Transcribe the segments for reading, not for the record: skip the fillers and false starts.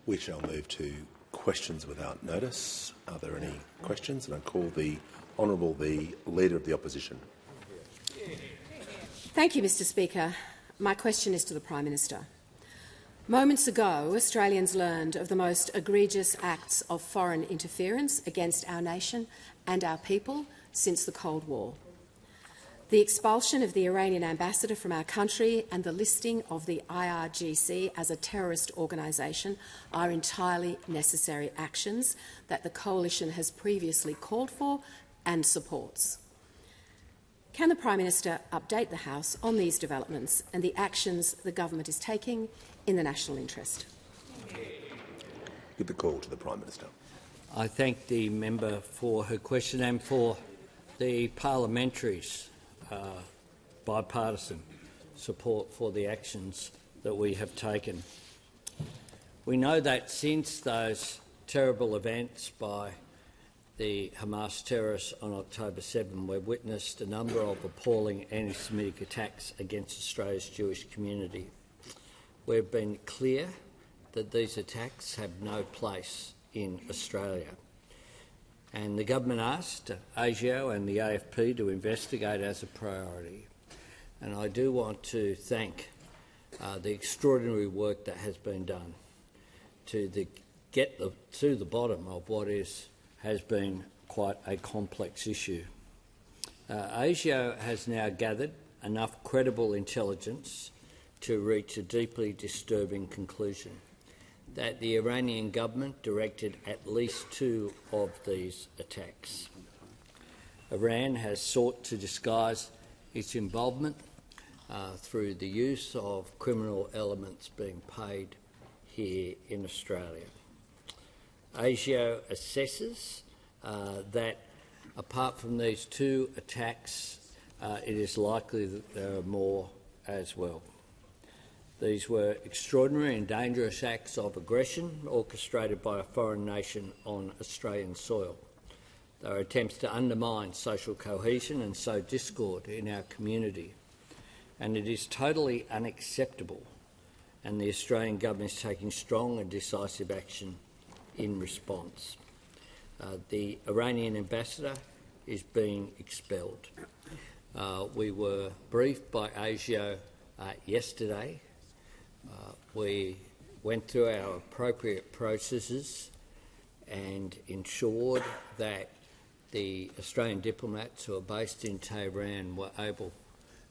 We shall move to questions without notice. Are there any questions? And I call the Honourable the Leader of the Opposition. Thank you, Mr Speaker. My question is to the Prime Minister. Moments ago, Australians learned of the most egregious acts of foreign interference against our nation and our people since the Cold War. The expulsion of the Iranian ambassador from our country and the listing of the IRGC as a terrorist organisation are entirely necessary actions that the Coalition has previously called for and supports. Can the Prime Minister update the House on these developments and the actions the government is taking in the national interest? Give the call to the Prime Minister. I thank the member for her question and for the parliamentaries' bipartisan support for the actions that we have taken. We know that since those terrible events by the Hamas terrorists on October 7, we've witnessed a number of appalling anti-Semitic attacks against Australia's Jewish community. We've been clear that these attacks have no place in Australia. And the government asked ASIO and the AFP to investigate as a priority. And I do want to thank the extraordinary work that has been done to get to the bottom of what has been quite a complex issue. ASIO has now gathered enough credible intelligence to reach a deeply disturbing conclusion that the Iranian government directed at least 2 of these attacks. Iran has sought to disguise its involvement through the use of criminal elements being paid here in Australia. ASIO assesses that apart from these 2 attacks, it is likely that there are more as well. These were extraordinary and dangerous acts of aggression orchestrated by a foreign nation on Australian soil. They are attempts to undermine social cohesion and sow discord in our community. And it is totally unacceptable, and the Australian government is taking strong and decisive action in response. The Iranian ambassador is being expelled. We were briefed by ASIO yesterday. We went through our appropriate processes and ensured that the Australian diplomats who are based in Tehran were able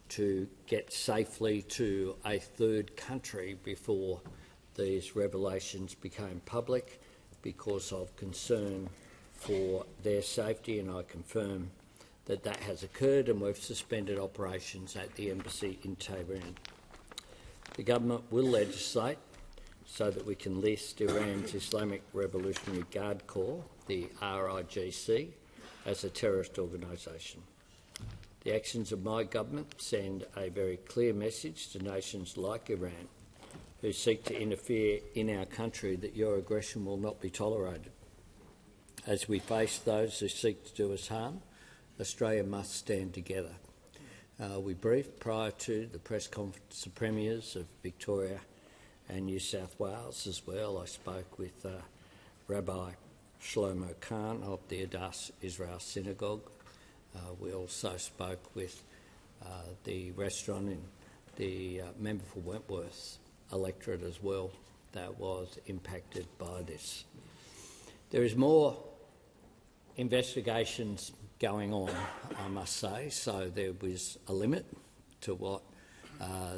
to get safely to a third country before these revelations became public because of concern for their safety, and I confirm that that has occurred and we've suspended operations at the embassy in Tehran. The government will legislate so that we can list Iran's Islamic Revolutionary Guard Corps, the IRGC, as a terrorist organisation. The actions of my government send a very clear message to nations like Iran who seek to interfere in our country that your aggression will not be tolerated. As we face those who seek to do us harm, Australia must stand together. We briefed prior to the press conference the premiers of Victoria and New South Wales as well. I spoke with Rabbi Shlomo Khan of the Adass Israel Synagogue. We also spoke with the restaurant in the member for Wentworth electorate as well that was impacted by this. There is more investigations going on, I must say, so there was a limit to what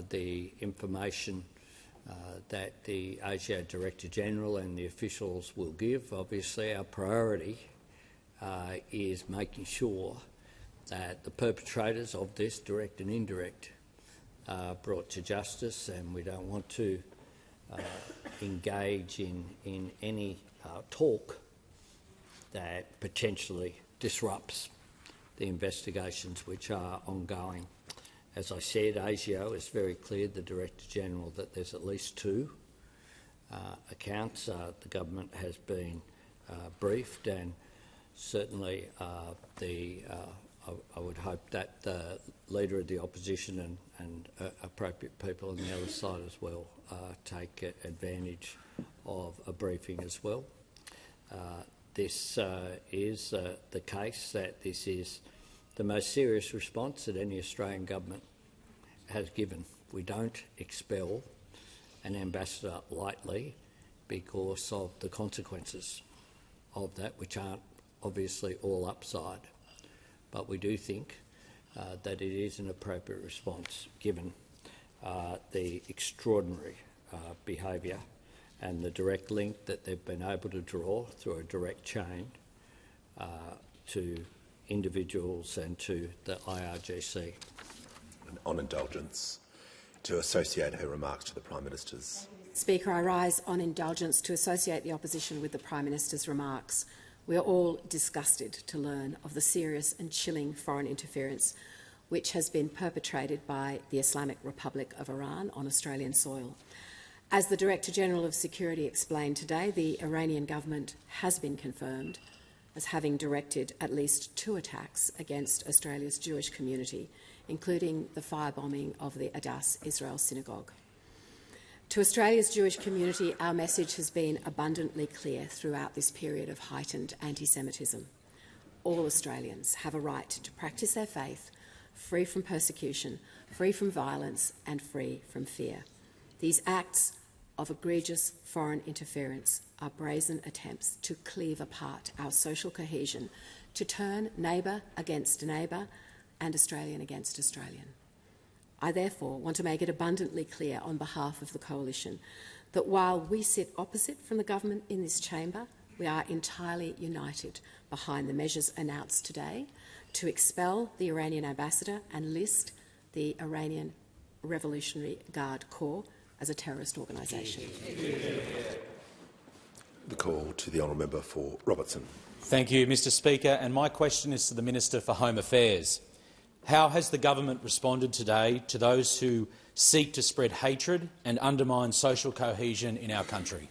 the information that the ASIO Director-General and the officials will give. Obviously, our priority is making sure that the perpetrators of this, direct and indirect, are brought to justice, and we don't want to engage in any talk that potentially disrupts the investigations which are ongoing. As I said, ASIO is very clear, the Director-General, that there's at least 2 accounts. The government has been briefed, and certainly I would hope that the Leader of the Opposition and appropriate people on the other side as well take advantage of a briefing as well. This is the case that this is the most serious response that any Australian government has given. We don't expel an ambassador lightly because of the consequences of that, which aren't obviously all upside. But we do think that it is an appropriate response given the extraordinary behaviour and the direct link that they've been able to draw through a direct chain to individuals and to the IRGC. On indulgence, to associate her remarks to the Prime Minister's. Speaker, I rise on indulgence to associate the opposition with the Prime Minister's remarks. We are all disgusted to learn of the serious and chilling foreign interference which has been perpetrated by the Islamic Republic of Iran on Australian soil. As the Director-General of Security explained today, the Iranian government has been confirmed as having directed at least 2 attacks against Australia's Jewish community, including the firebombing of the Adass Israel Synagogue. To Australia's Jewish community, our message has been abundantly clear throughout this period of heightened anti-Semitism. All Australians have a right to practice their faith, free from persecution, free from violence and free from fear. These acts of egregious foreign interference are brazen attempts to cleave apart our social cohesion, to turn neighbour against neighbour and Australian against Australian. I therefore want to make it abundantly clear on behalf of the Coalition that while we sit opposite from the government in this chamber, we are entirely united behind the measures announced today to expel the Iranian ambassador and list the Iranian Revolutionary Guard Corps as a terrorist organisation. The call to the honourable member for Robertson. Thank you, Mr Speaker, and my question is to the Minister for Home Affairs. How has the government responded today to those who seek to spread hatred and undermine social cohesion in our country?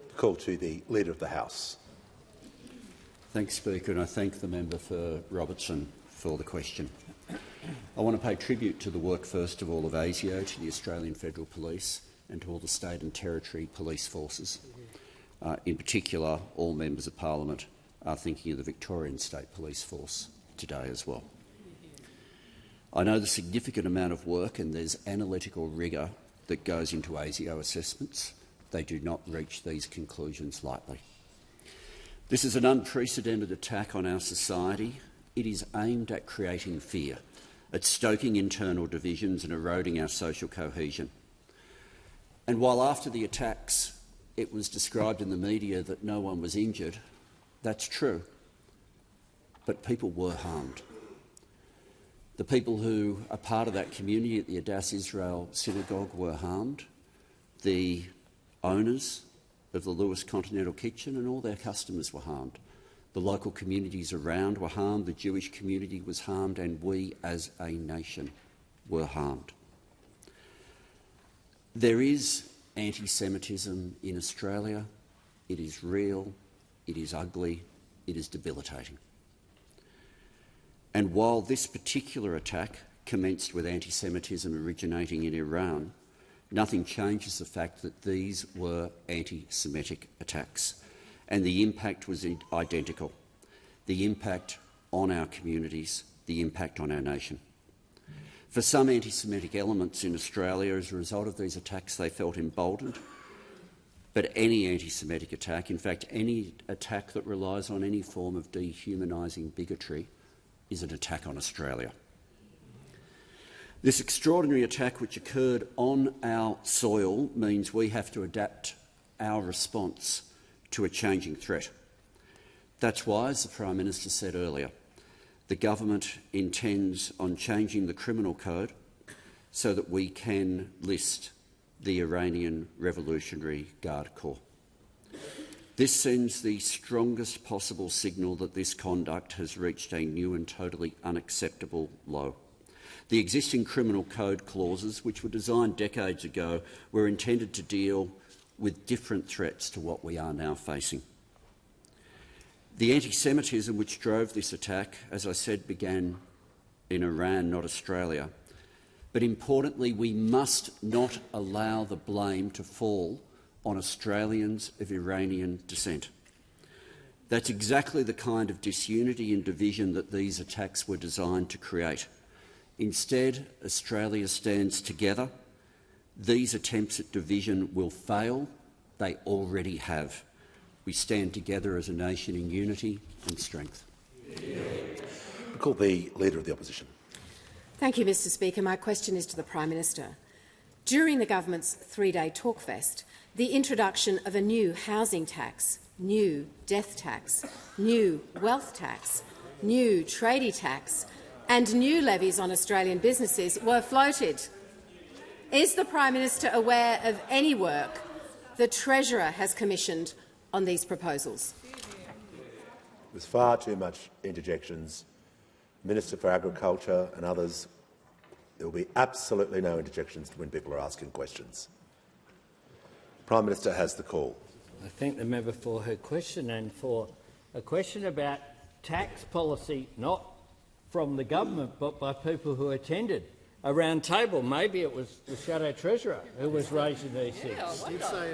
The call to the Leader of the House. Thanks, Speaker, and I thank the member for Robertson for the question. I want to pay tribute to the work, first of all, of ASIO, to the Australian Federal Police and to all the state and territory police forces. In particular, all members of Parliament are thinking of the Victorian State Police Force today as well. I know the significant amount of work and there's analytical rigour that goes into ASIO assessments. They do not reach these conclusions lightly. This is an unprecedented attack on our society. It is aimed at creating fear, at stoking internal divisions and eroding our social cohesion. And while after the attacks it was described in the media that no one was injured, that's true. But people were harmed. The people who are part of that community at the Adass Israel Synagogue were harmed. The owners of the Lewis Continental Kitchen and all their customers were harmed. The local communities around were harmed, the Jewish community was harmed, and we as a nation were harmed. There is anti-Semitism in Australia. It is real, it is ugly, it is debilitating. And while this particular attack commenced with anti-Semitism originating in Iran, nothing changes the fact that these were anti-Semitic attacks, and the impact was identical. The impact on our communities, the impact on our nation. For some anti-Semitic elements in Australia, as a result of these attacks, they felt emboldened. But any anti-Semitic attack, in fact any attack that relies on any form of dehumanising bigotry, is an attack on Australia. This extraordinary attack which occurred on our soil means we have to adapt our response to a changing threat. That's why, as the Prime Minister said earlier, the government intends on changing the criminal code so that we can list the Iranian Revolutionary Guard Corps. This sends the strongest possible signal that this conduct has reached a new and totally unacceptable low. The existing criminal code clauses, which were designed decades ago, were intended to deal with different threats to what we are now facing. The anti-Semitism which drove this attack, as I said, began in Iran, not Australia. But importantly, we must not allow the blame to fall on Australians of Iranian descent. That's exactly the kind of disunity and division that these attacks were designed to create. Instead, Australia stands together. These attempts at division will fail. They already have. We stand together as a nation in unity and strength. I call the Leader of the Opposition. Thank you, Mr Speaker. My question is to the Prime Minister. During the government's three-day talkfest, the introduction of a new housing tax, new death tax, new wealth tax, new tradie tax and new levies on Australian businesses were floated. Is the Prime Minister aware of any work the Treasurer has commissioned on these proposals? There's far too much interjections. Minister for Agriculture and others, there will be absolutely no interjections when people are asking questions. Prime Minister has the call. I thank the member for her question and for a question about tax policy, not from the government but by people who attended a round table. Maybe it was the Shadow Treasurer who was raising these things,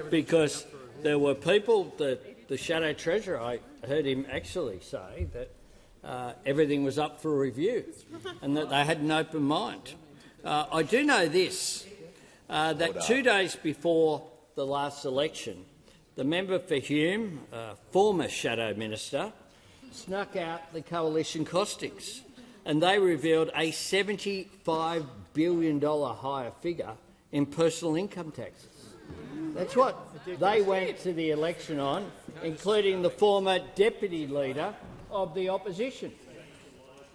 because there were people that the Shadow Treasurer, I heard him actually say that everything was up for review and that they had an open mind. I do know this, that 2 days before the last election, the member for Hume, former Shadow Minister, snuck out the coalition costings, and they revealed a $75 billion higher figure in personal income taxes. That's what they went to the election on, including the former deputy leader of the opposition.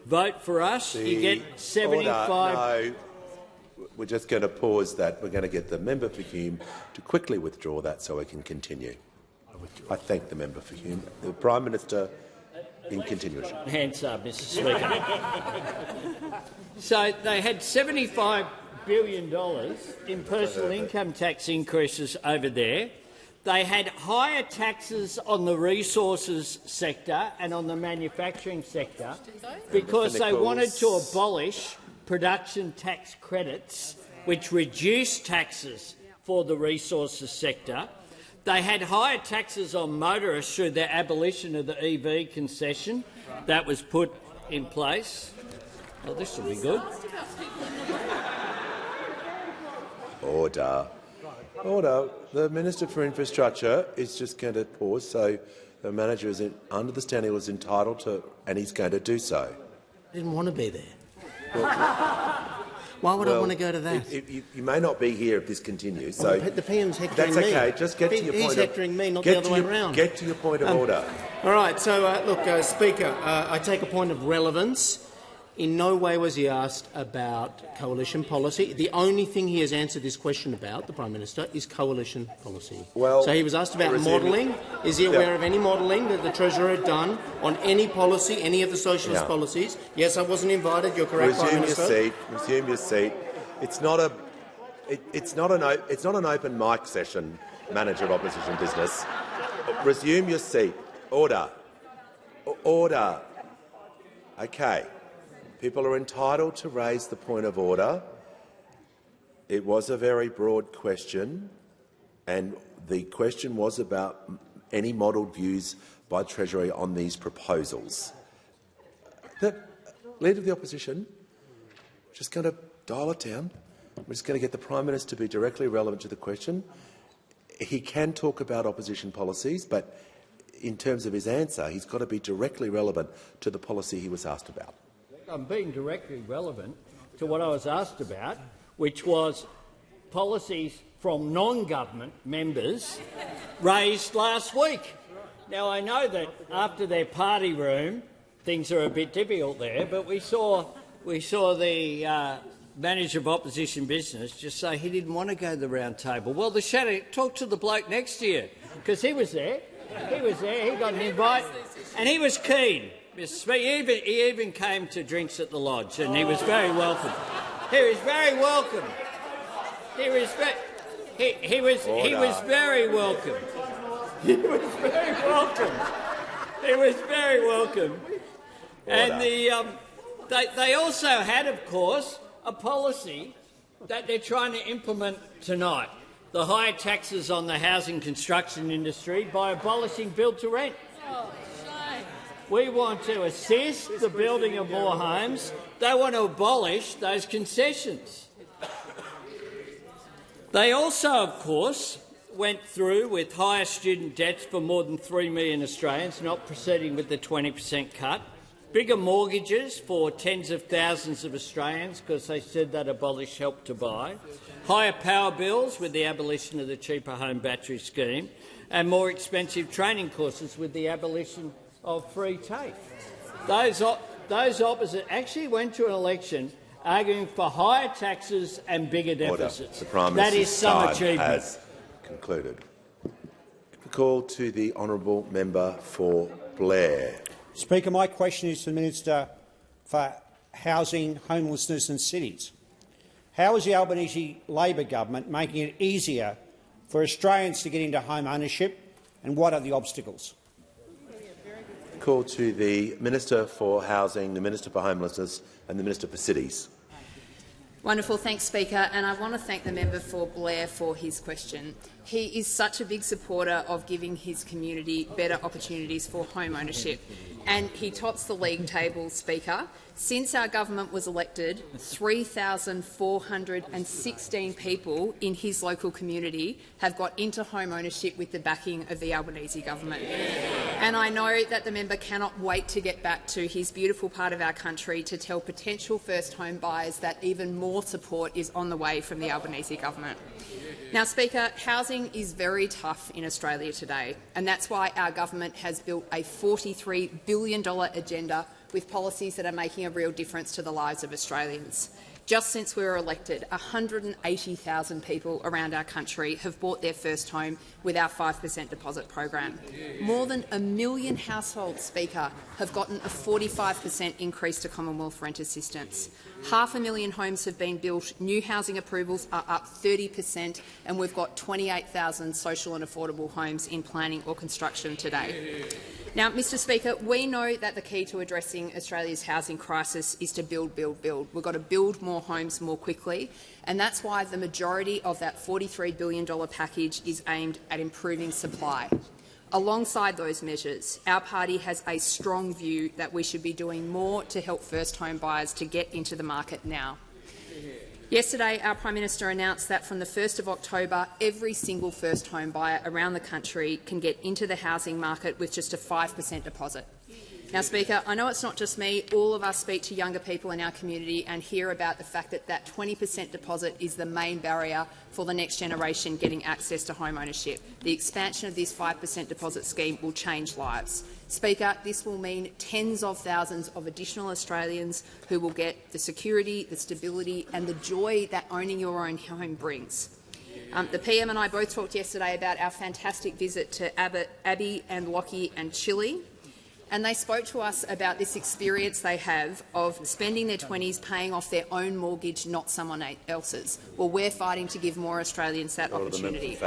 Vote for us, you get 75. No, we're just going to pause that. We're going to get the member for Hume to quickly withdraw that so we can continue. I thank the member for Hume. The Prime Minister in continuation. Hands up, Mr Speaker. So they had $75 billion in personal income tax increases over there. They had higher taxes on the resources sector and on the manufacturing sector because they wanted to abolish production tax credits, which reduced taxes for the resources sector. They had higher taxes on motorists through the abolition of the EV concession that was put in place. Well, this will be good. Order. Order. The Minister for Infrastructure is just going to pause, so the manager is understanding was entitled to, and he's going to do so. I didn't want to be there. Why would I want to go to that? You may not be here if this continues. So the PM's hectoring that's me. okay. Just get to your point. He's hectoring me, not the other way around. Get to your point of order. All right. So, look, Speaker, I take a point of relevance. In no way was he asked about coalition policy. The only thing he has answered this question about, the Prime Minister, is coalition policy. Well, so he was asked about modelling. Is he aware of any modelling that the Treasurer had done on any policy, any of the socialist policies? Yes, I wasn't invited. You're correct, Prime Minister. Resume your seat. It's not an open mic session, Manager of Opposition Business. Resume your seat. Order. Order. Okay. People are entitled to raise the point of order. It was a very broad question, and the question was about any modelled views by Treasury on these proposals. The Leader of the Opposition, just going to dial it down. We're just going to get the Prime Minister to be directly relevant to the question. He can talk about opposition policies, but in terms of his answer, he's got to be directly relevant to the policy he was asked about. I'm being directly relevant to what I was asked about, which was policies from non-government members raised last week. Now, I know that after their party room, things are a bit difficult there, but we saw the Manager of Opposition Business just say he didn't want to go to the round table. Well, the Shadow, talk to the bloke next to you, because he was there. He was there. He got an invite, and he was keen. He even came to drinks at the Lodge, and he was very welcome. He was very welcome. He was very welcome. He was very welcome. He was very welcome. And they also had, of course, a policy that they're trying to implement tonight. the higher taxes on the housing construction industry by abolishing build-to-rent. We want to assist the building of more homes. They want to abolish those concessions. They also, of course, went through with higher student debts for more than 3 million Australians, not proceeding with the 20% cut, bigger mortgages for tens of thousands of Australians because they said that abolish Help to Buy, higher power bills with the abolition of the cheaper home battery scheme, and more expensive training courses with the abolition of free TAFE. Those opposite actually went to an election arguing for higher taxes and bigger deficits. The Prime That is Minister's some time achievement. has concluded. The call to the honourable member for Blair. Speaker, my question is to the Minister for Housing, Homelessness and Cities. How is the Albanese Labor government making it easier for Australians to get into home ownership, and what are the obstacles? Call to the Minister for Housing, the Minister for Homelessness and the Minister for Cities. Wonderful. Thanks, Speaker. And I want to thank the member for Blair for his question. He is such a big supporter of giving his community better opportunities for home ownership. And he tops the league table, Speaker. Since our government was elected, 3,416 people in his local community have got into home ownership with the backing of the Albanese government. And I know that the member cannot wait to get back to his beautiful part of our country to tell potential first home buyers that even more support is on the way from the Albanese government. Now, Speaker, housing is very tough in Australia today, and that's why our government has built a $43 billion agenda with policies that are making a real difference to the lives of Australians. Just since we were elected, 180,000 people around our country have bought their first home with our 5% deposit program. More than 1 million households, Speaker, have gotten a 45% increase to Commonwealth rent assistance. 500,000 homes have been built, new housing approvals are up 30%, and we've got 28,000 social and affordable homes in planning or construction today. Now, Mr Speaker, we know that the key to addressing Australia's housing crisis is to build, build, build. We've got to build more homes more quickly, and that's why the majority of that $43 billion package is aimed at improving supply. Alongside those measures, our party has a strong view that we should be doing more to help first home buyers to get into the market now. Yesterday, our Prime Minister announced that from the 1st of October, every single first home buyer around the country can get into the housing market with just a 5% deposit. Now, Speaker, I know it's not just me. All of us speak to younger people in our community and hear about the fact that that 20% deposit is the main barrier for the next generation getting access to home ownership. The expansion of this 5% deposit scheme will change lives. Speaker, this will mean tens of thousands of additional Australians who will get the security, the stability and the joy that owning your own home brings. The PM and I both talked yesterday about our fantastic visit to Abbey and Lockie and Chile, and they spoke to us about this experience they have of spending their 20s paying off their own mortgage, not someone else's. Well, we're fighting to give more Australians that opportunity.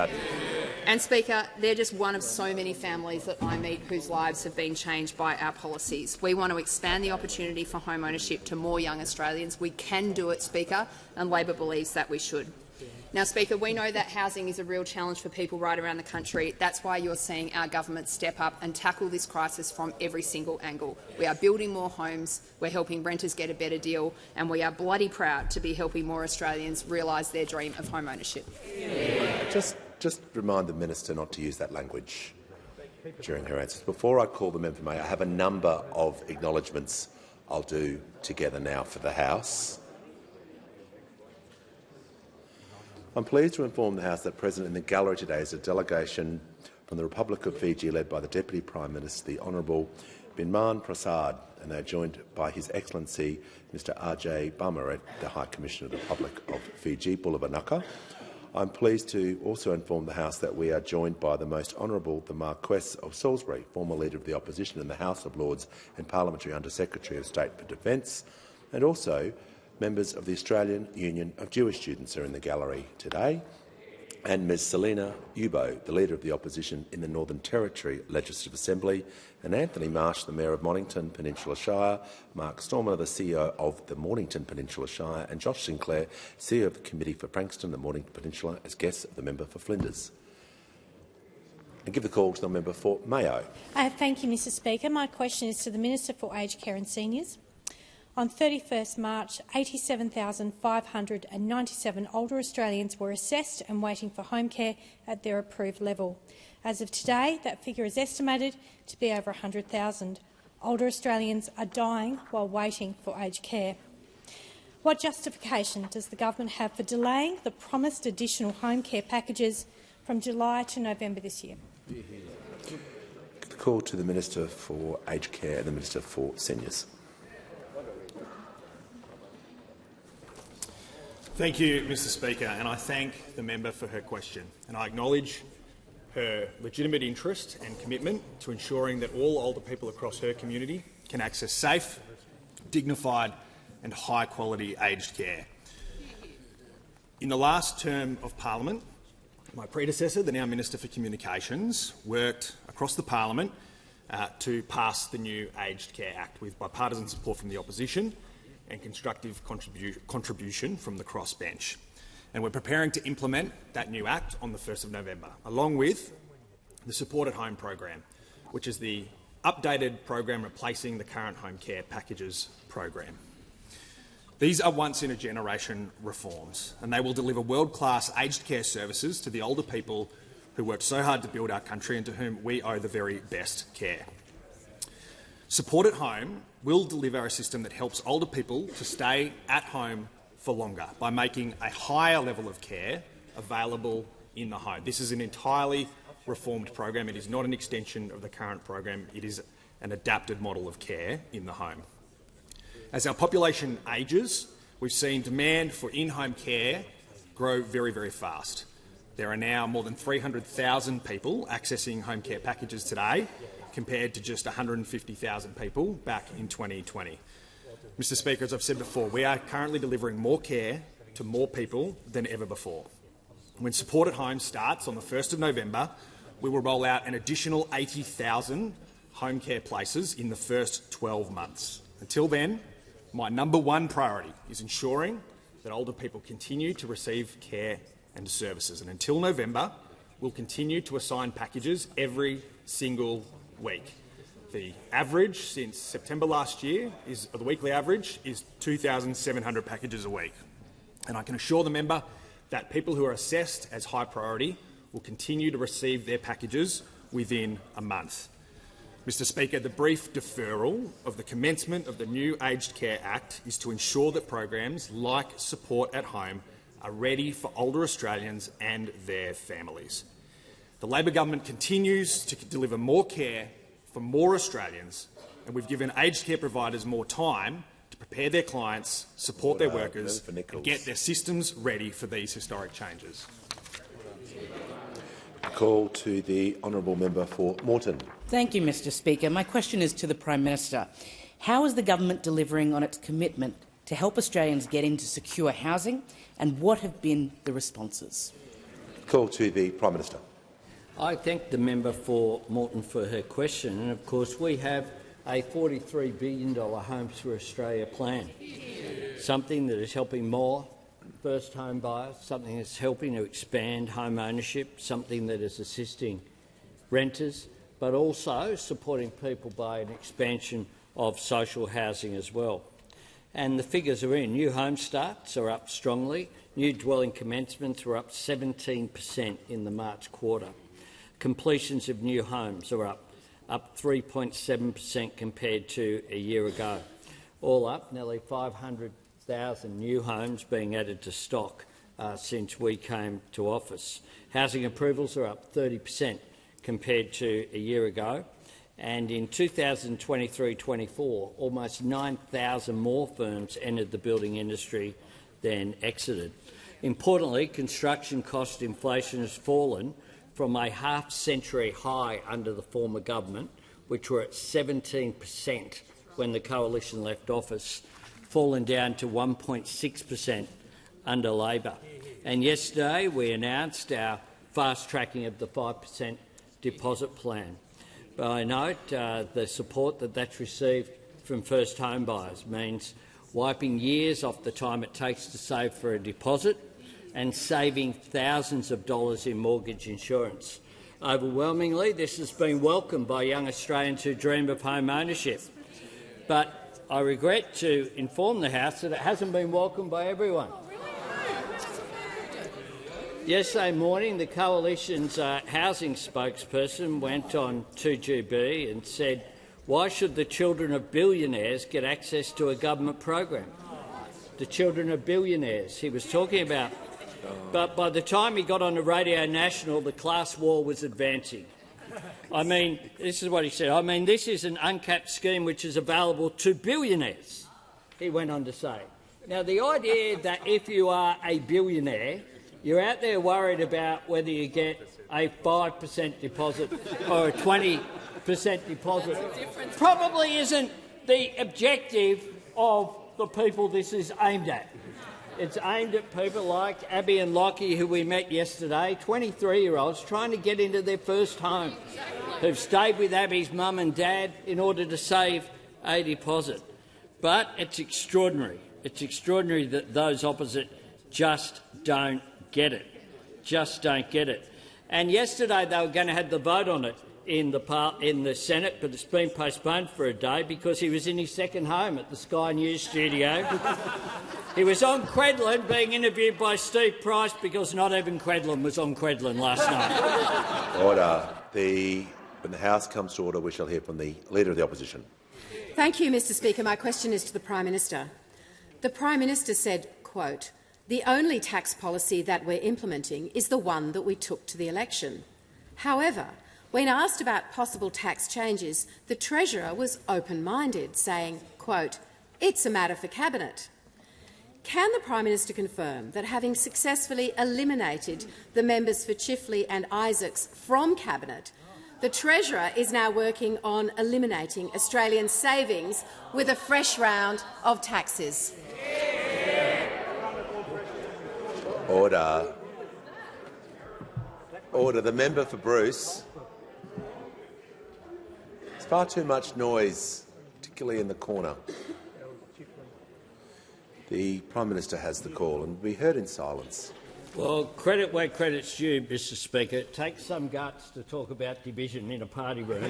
And, Speaker, they're just one of so many families that I meet whose lives have been changed by our policies. We want to expand the opportunity for home ownership to more young Australians. We can do it, Speaker, and Labor believes that we should. Now, Speaker, we know that housing is a real challenge for people right around the country. That's why you're seeing our government step up and tackle this crisis from every single angle. We are building more homes, we're helping renters get a better deal, and we are bloody proud to be helping more Australians realise their dream of home ownership. Just remind the Minister not to use that language during her answers. Before I call the member, I have a number of acknowledgements I'll do together now for the House. I'm pleased to inform the House that present in the gallery today is a delegation from the Republic of Fiji led by the Deputy Prime Minister, the Honourable Binman Prasad, and they are joined by His Excellency Mr Ajay Bameret, the High Commissioner of the Republic of Fiji, Bulavanaka. I'm pleased to also inform the House that we are joined by the Most Honourable the Marquess of Salisbury, former Leader of the Opposition in the House of Lords and Parliamentary Under-Secretary of State for Defence, and also members of the Australian Union of Jewish Students are in the gallery today. and Ms Selina Ubo, the Leader of the Opposition in the Northern Territory Legislative Assembly, and Anthony Marsh, the Mayor of Mornington Peninsula Shire, Mark Stormer, the CEO of the Mornington Peninsula Shire, and Josh Sinclair, CEO of the Committee for Frankston, the Mornington Peninsula, as guests of the member for Flinders. And give the call to the member for Mayo. Thank you, Mr Speaker. My question is to the Minister for Aged Care and Seniors. On 31st March, 87,597 older Australians were assessed and waiting for home care at their approved level. As of today, that figure is estimated to be over 100,000. Older Australians are dying while waiting for aged care. What justification does the government have for delaying the promised additional home care packages from July to November this year? The call to the Minister for Aged Care and the Minister for Seniors. Thank you, Mr Speaker, and I thank the member for her question. And I acknowledge her legitimate interest and commitment to ensuring that all older people across her community can access safe, dignified and high-quality aged care. In the last term of Parliament, my predecessor, the now Minister for Communications, worked across the Parliament to pass the new Aged Care Act with bipartisan support from the opposition and constructive contribution from the crossbench. And we're preparing to implement that new Act on the 1st of November, along with the Support at Home program, which is the updated program replacing the current home care packages program. These are once-in-a-generation reforms, and they will deliver world-class aged care services to the older people who worked so hard to build our country and to whom we owe the very best care. Support at Home will deliver a system that helps older people to stay at home for longer by making a higher level of care available in the home. This is an entirely reformed program. It is not an extension of the current program. It is an adapted model of care in the home. As our population ages, we've seen demand for in-home care grow very, very fast. There are now more than 300,000 people accessing home care packages today, compared to just 150,000 people back in 2020. Mr Speaker, as I've said before, we are currently delivering more care to more people than ever before. When Support at Home starts on the 1st of November, we will roll out an additional 80,000 home care places in the first 12 months. Until then, my number one priority is ensuring that older people continue to receive care and services. And until November, we'll continue to assign packages every single week. The average since September last year, the weekly average, is 2,700 packages a week. And I can assure the member that people who are assessed as high priority will continue to receive their packages within a month. Mr Speaker, the brief deferral of the commencement of the new Aged Care Act is to ensure that programs like Support at Home are ready for older Australians and their families. The Labor government continues to deliver more care for more Australians, and we've given aged care providers more time to prepare their clients, support their workers and get their systems ready for these historic changes. Call to the honourable member for Moreton. Thank you, Mr Speaker. My question is to the Prime Minister. How is the government delivering on its commitment to help Australians get into secure housing, and what have been the responses? Call to the Prime Minister. I thank the member for Moreton for her question. And of course, we have a $43 billion Homes for Australia plan, something that is helping more first home buyers, something that's helping to expand home ownership, something that is assisting renters, but also supporting people by an expansion of social housing as well. And the figures are in. New home starts are up strongly. New dwelling commencements were up 17% in the March quarter. Completions of new homes are up 3.7% compared to a year ago. All up, nearly 500,000 new homes being added to stock since we came to office. Housing approvals are up 30% compared to a year ago. And in 2023-24, almost 9,000 more firms entered the building industry than exited. Importantly, construction cost inflation has fallen from a half-century high under the former government, which were at 17% when the coalition left office, fallen down to 1.6% under Labor. And yesterday we announced our fast-tracking of the 5% deposit plan. But I note the support that that's received from first home buyers means wiping years off the time it takes to save for a deposit and saving thousands of dollars in mortgage insurance. Overwhelmingly, this has been welcomed by young Australians who dream of home ownership. But I regret to inform the House that it hasn't been welcomed by everyone. Yesterday morning, the Coalition's housing spokesperson went on 2GB and said, "Why should the children of billionaires get access to a government program?" The children of billionaires he was talking about. But by the time he got on the Radio National, the class war was advancing. I mean, this is what he said. "I mean, this is an uncapped scheme which is available to billionaires," he went on to say. Now, the idea that if you are a billionaire, you're out there worried about whether you get a 5% deposit or a 20% deposit probably isn't the objective of the people this is aimed at. It's aimed at people like Abby and Lockie, who we met yesterday, 23-year-olds trying to get into their first home, who've stayed with Abby's mum and dad in order to save a deposit. But it's extraordinary. It's extraordinary that those opposite just don't get it. Just don't get it. And yesterday they were going to have the vote on it in the Senate, but it's been postponed for a day because he was in his second home at the Sky News studio. He was on Credlin being interviewed by Steve Price because not even Credlin was on Credlin last night. Order. When the House comes to order, we shall hear from the Leader of the Opposition. Thank you, Mr Speaker. My question is to the Prime Minister. The Prime Minister said, quote, "The only tax policy that we're implementing is the one that we took to the election." However, when asked about possible tax changes, the Treasurer was open-minded, saying, quote, "It's a matter for Cabinet." Can the Prime Minister confirm that, having successfully eliminated the members for Chifley and Isaacs from Cabinet, the Treasurer is now working on eliminating Australian savings with a fresh round of taxes? Order. Order. The member for Bruce. There's far too much noise, particularly in the corner. The Prime Minister has the call and will be heard in silence. Well, credit where credit's due, Mr Speaker. It takes some guts to talk about division in a party room.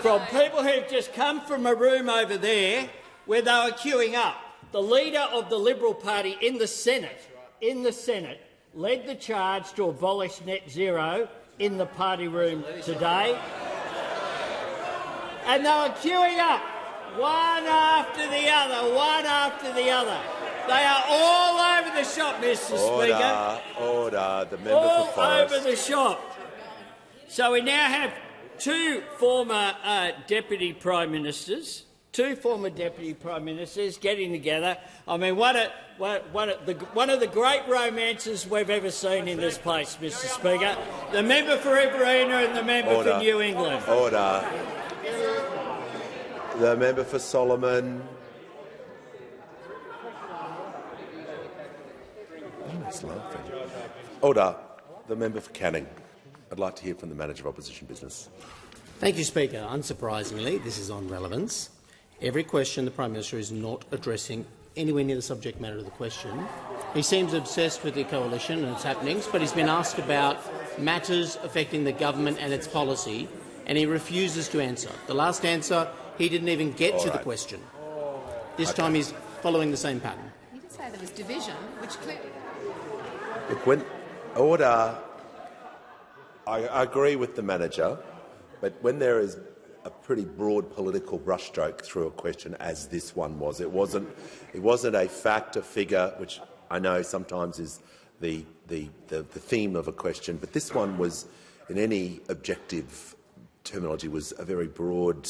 From people who've just come from a room over there where they were queuing up. The Leader of the Liberal Party in the Senate led the charge to abolish net zero in the party room today. And they were queuing up, one after the other, They are all over the shop, Mr Speaker. Order. The member all for Forest. Over the shop. So we now have two former Deputy Prime Ministers getting together. I mean, one of the great romances we've ever seen in this place, Mr Speaker. The member for Riverina and the member for New England. Order. The member for Solomon. Order. The member for Canning. I'd like to hear from the Manager of Opposition Business. Thank you, Speaker. Unsurprisingly, this is on relevance. Every question the Prime Minister is not addressing anywhere near the subject matter of the question. He seems obsessed with the Coalition and its happenings, but he's been asked about matters affecting the government and its policy, and he refuses to answer. The last answer, he didn't even get to the question. This time he's following the same pattern. You did say there was division, which clearly... Look, order. I agree with the manager, but when there is a pretty broad political brushstroke through a question, as this one was, it wasn't a fact, a figure, which I know sometimes is the theme of a question, but this one was, in any objective terminology, was a very broad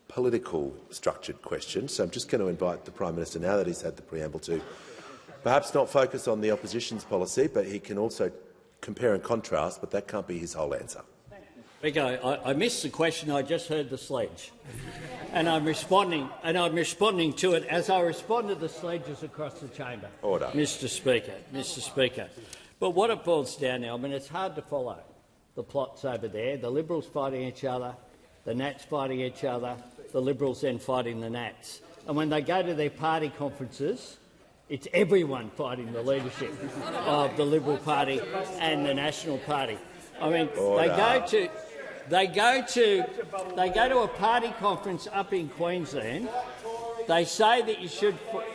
political structured question. So I'm just going to invite the Prime Minister, now that he's had the preamble, to perhaps not focus on the opposition's policy, but he can also compare and contrast, but that can't be his whole answer. Speaker, I missed the question. I just heard the sledge. and I'm responding to it as I respond to the sledges across the chamber. Order. Mr. Speaker. But what it boils down now, I mean, it's hard to follow the plots over there. The Liberals fighting each other, the Nats fighting each other, the Liberals then fighting the Nats. And when they go to their party conferences, it's everyone fighting the leadership of the Liberal Party and the National Party. I mean, they go to a party conference up in Queensland. They say that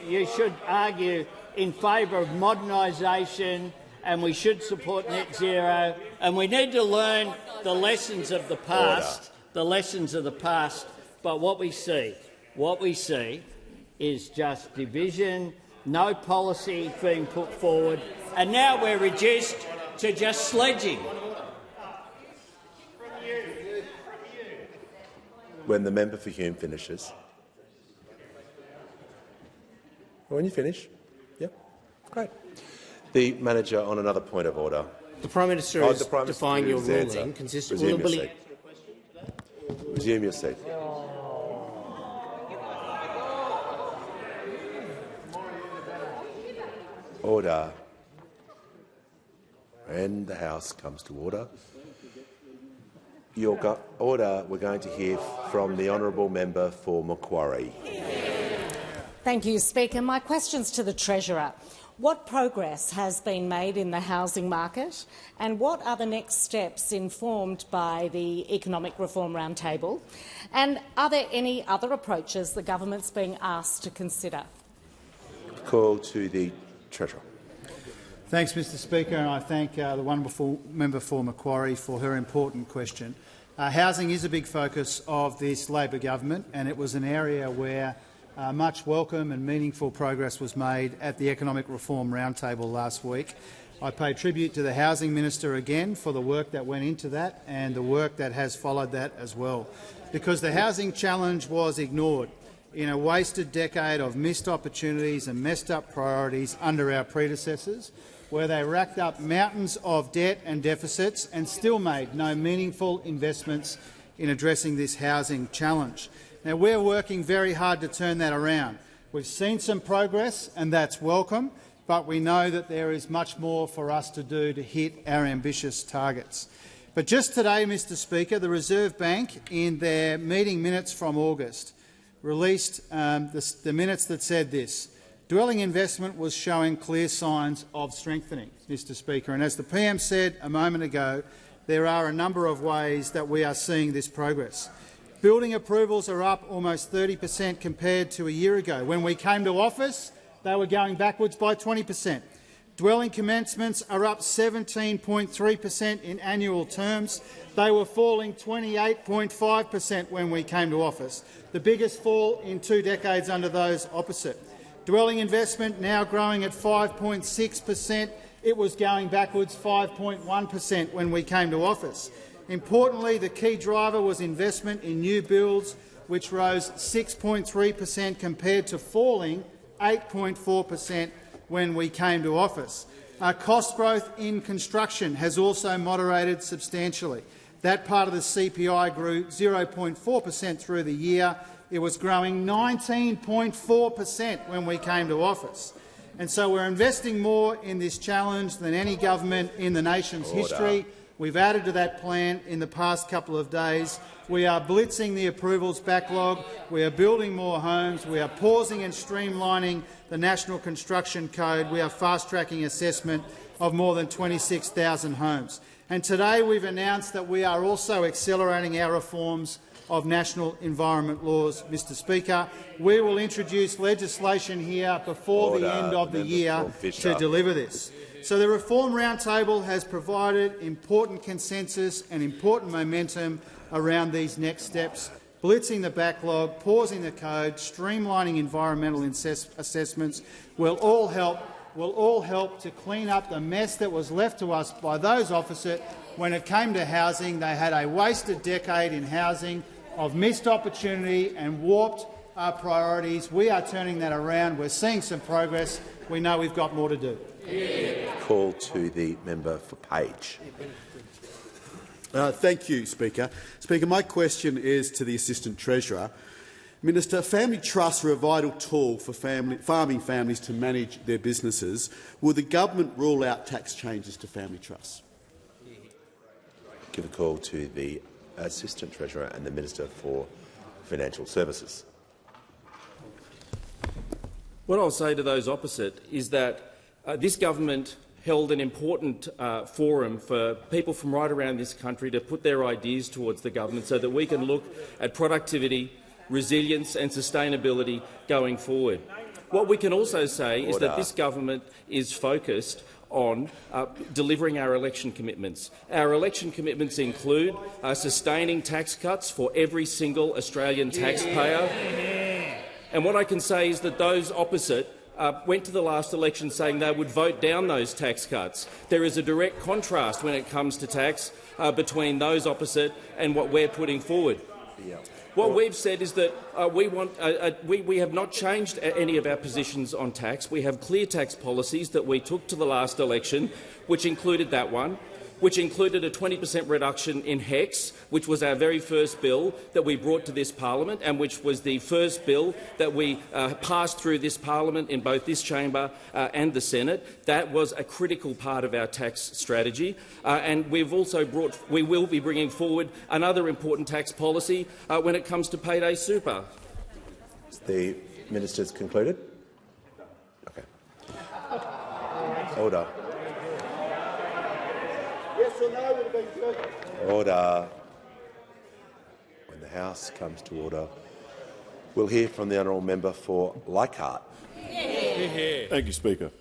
you should argue in favour of modernisation and we should support net zero, and we need to learn the lessons of the past. But what we see is just division, no policy being put forward, and now we're reduced to just sledging. When the member for Hume finishes. When you finish. Yep. Great. The manager on another point of order. The Prime Minister is defying your ruling. Resume your seat. Resume your seat. Order. When the House comes to order. Order. We're going to hear from the honourable member for Macquarie. Thank you, Speaker. My question's to the Treasurer. What progress has been made in the housing market, and what are the next steps informed by the Economic Reform Roundtable? And are there any other approaches the government's being asked to consider? Call to the Treasurer. Thanks, Mr. Speaker, and I thank the wonderful member for Macquarie for her important question. Housing is a big focus of this Labor government, and it was an area where much welcome and meaningful progress was made at the Economic Reform Roundtable last week. I pay tribute to the Housing Minister again for the work that went into that and the work that has followed that as well, because the housing challenge was ignored in a wasted decade of missed opportunities and messed up priorities under our predecessors, where they racked up mountains of debt and deficits and still made no meaningful investments in addressing this housing challenge. Now, we're working very hard to turn that around. We've seen some progress, and that's welcome, but we know that there is much more for us to do to hit our ambitious targets. But just today, Mr. Speaker, the Reserve Bank, in their meeting minutes from August, released the minutes that said this: dwelling investment was showing clear signs of strengthening, Mr. Speaker. And as the PM said a moment ago, there are a number of ways that we are seeing this progress. Building approvals are up almost 30% compared to a year ago. When we came to office, they were going backwards by 20%. Dwelling commencements are up 17.3% in annual terms. They were falling 28.5% when we came to office, the biggest fall in 2 decades under those opposite. Dwelling investment now growing at 5.6%. It was going backwards 5.1% when we came to office. Importantly, the key driver was investment in new builds, which rose 6.3% compared to falling 8.4% when we came to office. Cost growth in construction has also moderated substantially. That part of the CPI grew 0.4% through the year. It was growing 19.4% when we came to office. And so we're investing more in this challenge than any government in the nation's history. We've added to that plan in the past couple of days. We are blitzing the approvals backlog. We are building more homes. We are pausing and streamlining the National Construction Code. We are fast-tracking assessment of more than 26,000 homes. And today we've announced that we are also accelerating our reforms of national environment laws, Mr. Speaker. We will introduce legislation here before the end of the year to deliver this. So the Reform Roundtable has provided important consensus and important momentum around these next steps: blitzing the backlog, pausing the code, streamlining environmental assessments will all help to clean up the mess that was left to us by those opposite when it came to housing. They had a wasted decade in housing of missed opportunity and warped priorities. We are turning that around. We're seeing some progress. We know we've got more to do. Call to the member for Page. Thank you, Speaker. Speaker, my question is to the Assistant Treasurer. Minister, family trusts are a vital tool for farming families to manage their businesses. Will the government rule out tax changes to family trusts? Give a call to the Assistant Treasurer and the Minister for Financial Services. What I'll say to those opposite is that this government held an important forum for people from right around this country to put their ideas towards the government so that we can look at productivity, resilience and sustainability going forward. What we can also say is that this government is focused on delivering our election commitments. Our election commitments include sustaining tax cuts for every single Australian taxpayer. And what I can say is that those opposite went to the last election saying they would vote down those tax cuts. There is a direct contrast when it comes to tax between those opposite and what we're putting forward. What we've said is that we have not changed any of our positions on tax. We have clear tax policies that we took to the last election, which included that one, which included a 20% reduction in HECS, which was our very first bill that we brought to this parliament and which was the first bill that we passed through this parliament in both this chamber and the Senate. That was a critical part of our tax strategy. And we will be bringing forward another important tax policy when it comes to payday super. The minister's concluded. Okay. Order. Order. When the House comes to order, we'll hear from the honourable member for Leichhardt. Thank you, Speaker.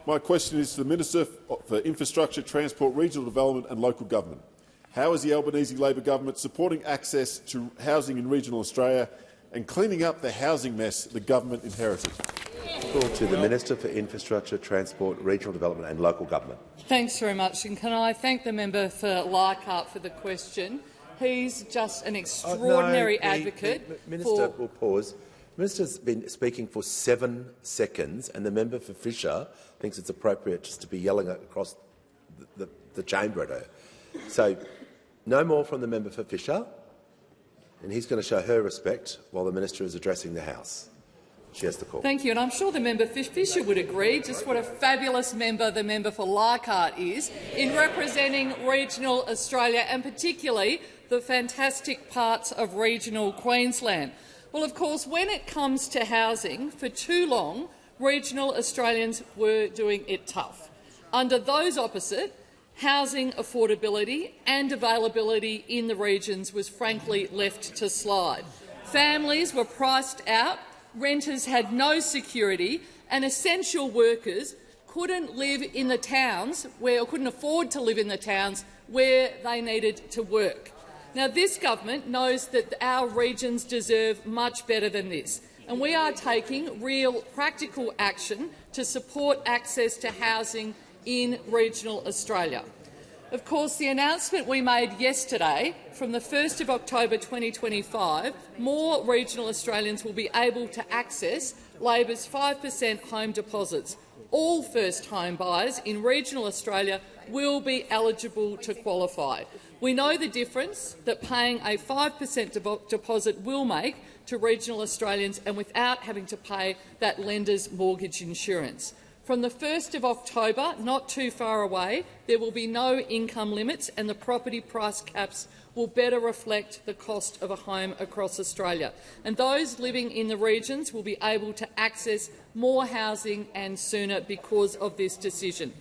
My question is to the Minister for Infrastructure, Transport, Regional Development and Local Government. How is the Albanese Labor government supporting access to housing in regional Australia and cleaning up the housing mess the government inherited? Call to the Minister for Infrastructure, Transport, Regional Development and Local Government. Thanks very much, and can I thank the member for Leichhardt for the question. He's just an extraordinary advocate. The Minister will pause. The Minister's been speaking for 7 seconds, and the member for Fisher thinks it's appropriate just to be yelling across the chamber at her. So, no more from the member for Fisher, and he's going to show her respect while the minister is addressing the House. She has the call. Thank you, and I'm sure the member Fisher would agree just what a fabulous member the member for Leichhardt is in representing regional Australia and particularly the fantastic parts of regional Queensland. Well, of course, when it comes to housing, for too long, regional Australians were doing it tough. Under those opposite, housing affordability and availability in the regions was frankly left to slide. Families were priced out, renters had no security, and essential workers couldn't live in the towns or couldn't afford to live in the towns where they needed to work. Now, this government knows that our regions deserve much better than this, and we are taking real practical action to support access to housing in regional Australia. Of course, the announcement we made yesterday, from the 1st of October 2025, more regional Australians will be able to access Labor's 5% home deposits. All first home buyers in regional Australia will be eligible to qualify. We know the difference that paying a 5% deposit will make to regional Australians and without having to pay that lender's mortgage insurance. From the 1st of October, not too far away, there will be no income limits and the property price caps will better reflect the cost of a home across Australia. And those living in the regions will be able to access more housing and sooner because of this decision.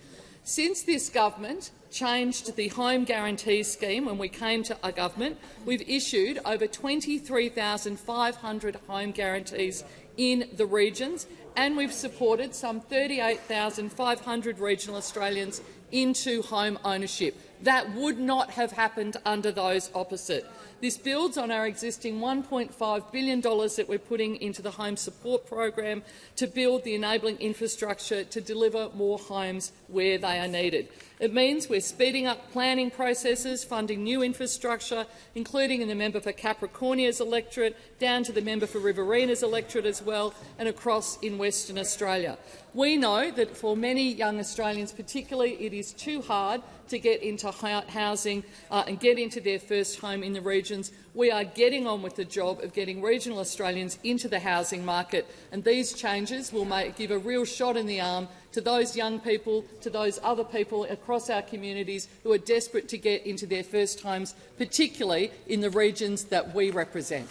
Since this government changed the home guarantee scheme when we came to a government, we've issued over 23,500 home guarantees in the regions, and we've supported some 38,500 regional Australians into home ownership. That would not have happened under those opposite. This builds on our existing $1.5 billion that we're putting into the home support program to build the enabling infrastructure to deliver more homes where they are needed. It means we're speeding up planning processes, funding new infrastructure, including in the member for Capricornia's electorate, down to the member for Riverina's electorate as well, and across in Western Australia. We know that for many young Australians particularly, it is too hard to get into housing and get into their first home in the regions. We are getting on with the job of getting regional Australians into the housing market, and these changes will give a real shot in the arm to those young people, to those other people across our communities who are desperate to get into their first homes, particularly in the regions that we represent.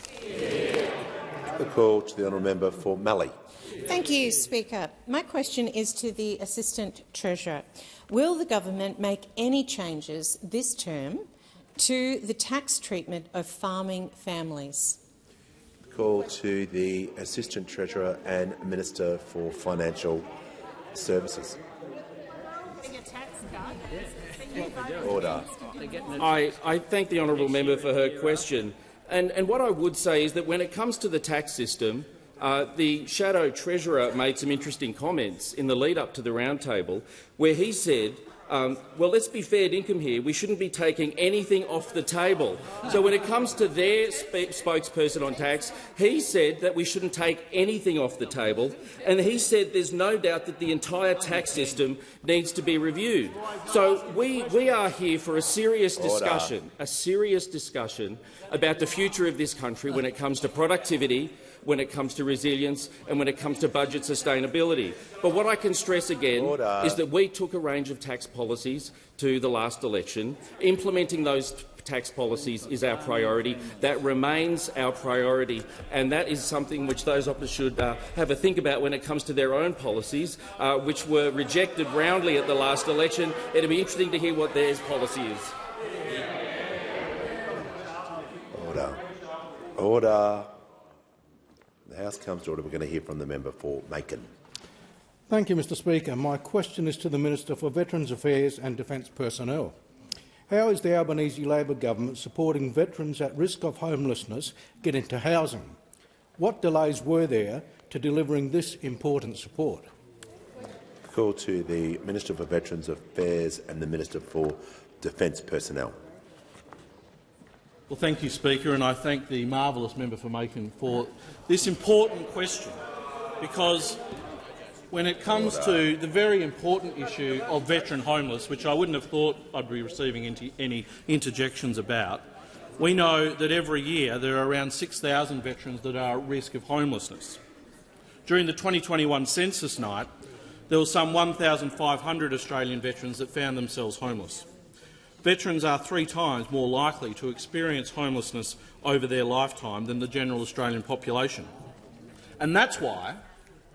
The call to the honourable member for Mallee. Thank you, Speaker. My question is to the Assistant Treasurer. Will the government make any changes this term to the tax treatment of farming families? Call to the Assistant Treasurer and Minister for Financial Services. Order. I thank the honourable member for her question. And what I would say is that when it comes to the tax system, the Shadow Treasurer made some interesting comments in the lead-up to the roundtable where he said, well, let's be fair dinkum here, we shouldn't be taking anything off the table. So when it comes to their spokesperson on tax, he said that we shouldn't take anything off the table, and he said there's no doubt that the entire tax system needs to be reviewed. So we are here for a serious discussion about the future of this country when it comes to productivity, when it comes to resilience and when it comes to budget sustainability. But what I can stress again is that we took a range of tax policies to the last election. Implementing those tax policies is our priority. That remains our priority, and that is something which those opposition should have a think about when it comes to their own policies, which were rejected roundly at the last election. It'll be interesting to hear what their policy is. Order. Order. The House comes to order. We're going to hear from the member for Macon. Thank you, Mr Speaker. My question is to the Minister for Veterans Affairs and Defence Personnel. How is the Albanese Labor government supporting veterans at risk of homelessness get into housing? What delays were there to delivering this important support? Call to the Minister for Veterans Affairs and the Minister for Defence Personnel. Well, thank you, Speaker, and I thank the marvellous member for Macon for this important question, because when it comes to the very important issue of veteran homeless, which I wouldn't have thought I'd be receiving any interjections about, we know that every year there are around 6,000 veterans that are at risk of homelessness. During the 2021 census night, there were some 1,500 Australian veterans that found themselves homeless. Veterans are 3 times more likely to experience homelessness over their lifetime than the general Australian population. And that's why,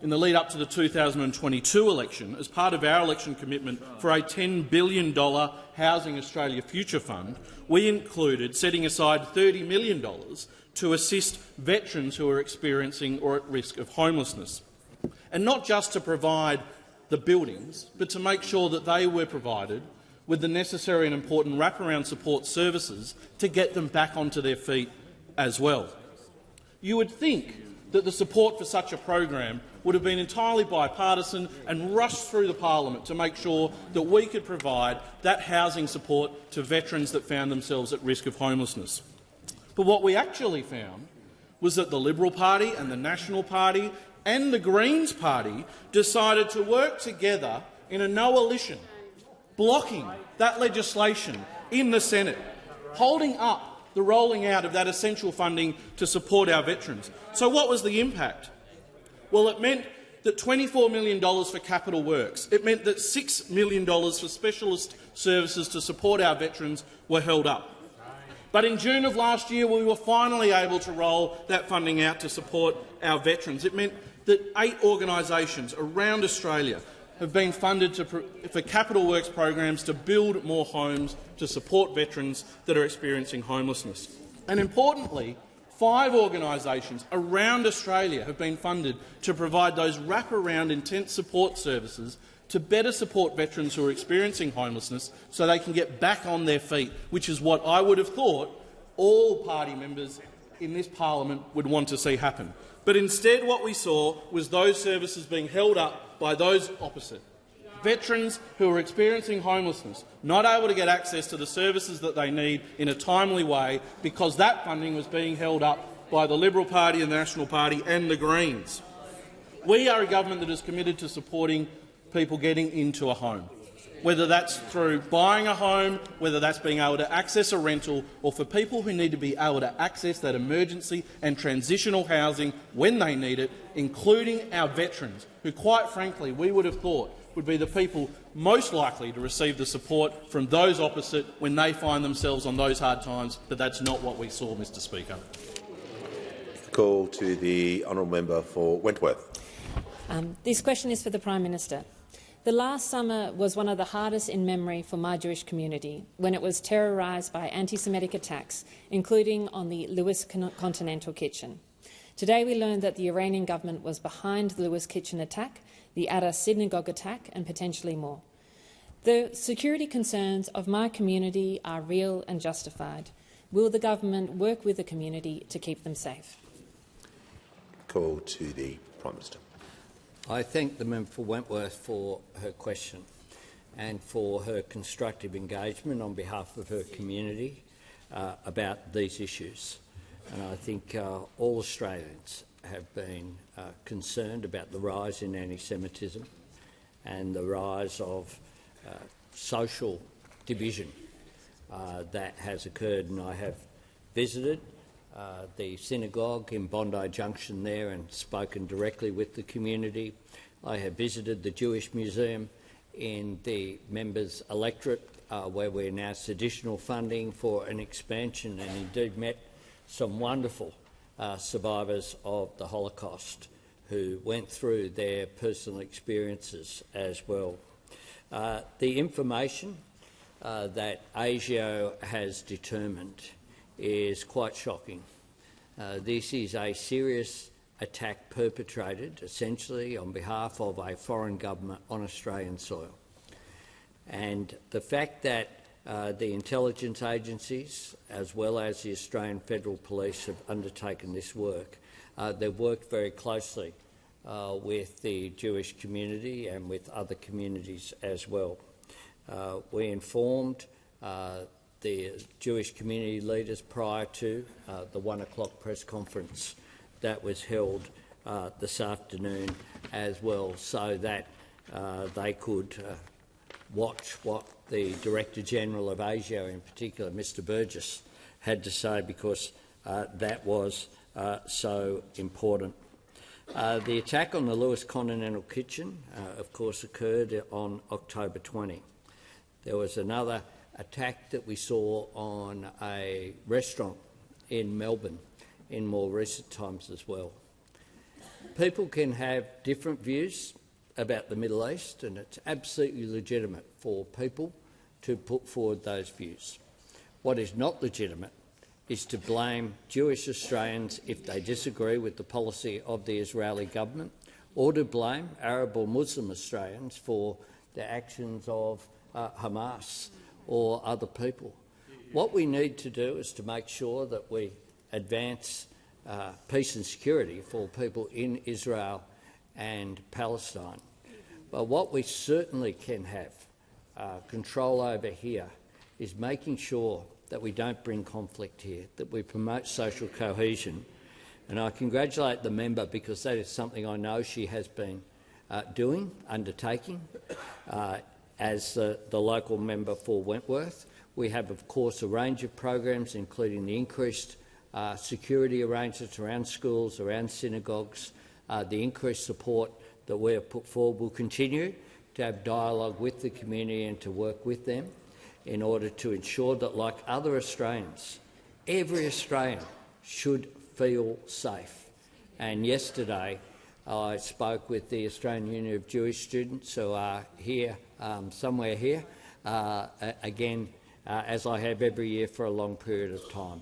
in the lead-up to the 2022 election, as part of our election commitment for a $10 billion Housing Australia Future Fund, we included setting aside $30 million to assist veterans who are experiencing or at risk of homelessness. And not just to provide the buildings, but to make sure that they were provided with the necessary and important wraparound support services to get them back onto their feet as well. You would think that the support for such a program would have been entirely bipartisan and rushed through the parliament to make sure that we could provide that housing support to veterans that found themselves at risk of homelessness. But what we actually found was that the Liberal Party and the National Party and the Greens Party decided to work together in a coalition, blocking that legislation in the Senate, holding up the rolling out of that essential funding to support our veterans. So what was the impact? Well, it meant that $24 million for capital works. It meant that $6 million for specialist services to support our veterans were held up. But in June of last year, we were finally able to roll that funding out to support our veterans. It meant that 8 organisations around Australia have been funded for capital works programs to build more homes to support veterans that are experiencing homelessness. And importantly, 5 organisations around Australia have been funded to provide those wraparound intense support services to better support veterans who are experiencing homelessness so they can get back on their feet, which is what I would have thought all party members in this parliament would want to see happen. But instead what we saw was those services being held up by those opposite. veterans who are experiencing homelessness, not able to get access to the services that they need in a timely way because that funding was being held up by the Liberal Party, the National Party and the Greens. We are a government that is committed to supporting people getting into a home, whether that's through buying a home, whether that's being able to access a rental, or for people who need to be able to access that emergency and transitional housing when they need it, including our veterans, who, quite frankly, we would have thought would be the people most likely to receive the support from those opposite when they find themselves on those hard times, but that's not what we saw, Mr Speaker. Call to the honourable member for Wentworth. This question is for the Prime Minister. The last summer was one of the hardest in memory for my Jewish community, when it was terrorised by anti-Semitic attacks, including on the Lewis Continental Kitchen. Today we learned that the Iranian government was behind the Lewis Kitchen attack, the Atta synagogue attack and potentially more. The security concerns of my community are real and justified. Will the government work with the community to keep them safe? Call to the Prime Minister. I thank the member for Wentworth for her question and for her constructive engagement on behalf of her community about these issues. And I think all Australians have been concerned about the rise in anti-Semitism and the rise of social division that has occurred. And I have visited the synagogue in Bondi Junction there and spoken directly with the community. I have visited the Jewish Museum in the members' electorate, where we announced additional funding for an expansion, and indeed met some wonderful survivors of the Holocaust who went through their personal experiences as well. The information that ASIO has determined is quite shocking. This is a serious attack perpetrated, essentially, on behalf of a foreign government on Australian soil. And the fact that the intelligence agencies, as well as the Australian Federal Police, have undertaken this work, they've worked very closely with the Jewish community and with other communities as well. We informed the Jewish community leaders prior to the 1 o'clock press conference that was held this afternoon as well, so that they could watch what the Director-General of ASIO, in particular Mr Burgess, had to say, because that was so important. The attack on the Lewis Continental Kitchen, of course, occurred on October 20. There was another attack that we saw on a restaurant in Melbourne in more recent times as well. People can have different views about the Middle East, and it's absolutely legitimate for people to put forward those views. What is not legitimate is to blame Jewish Australians if they disagree with the policy of the Israeli government, or to blame Arab or Muslim Australians for the actions of Hamas or other people. What we need to do is to make sure that we advance peace and security for people in Israel and Palestine. But what we certainly can have control over here is making sure that we don't bring conflict here, that we promote social cohesion. And I congratulate the member, because that is something I know she has been undertaking, as the local member for Wentworth. We have, of course, a range of programs, including the increased security arrangements around schools, around synagogues, the increased support that we have put forward. Will continue to have dialogue with the community and to work with them in order to ensure that, like other Australians, every Australian should feel safe. And yesterday I spoke with the Australian Union of Jewish Students, who are here, somewhere here, again, as I have every year for a long period of time.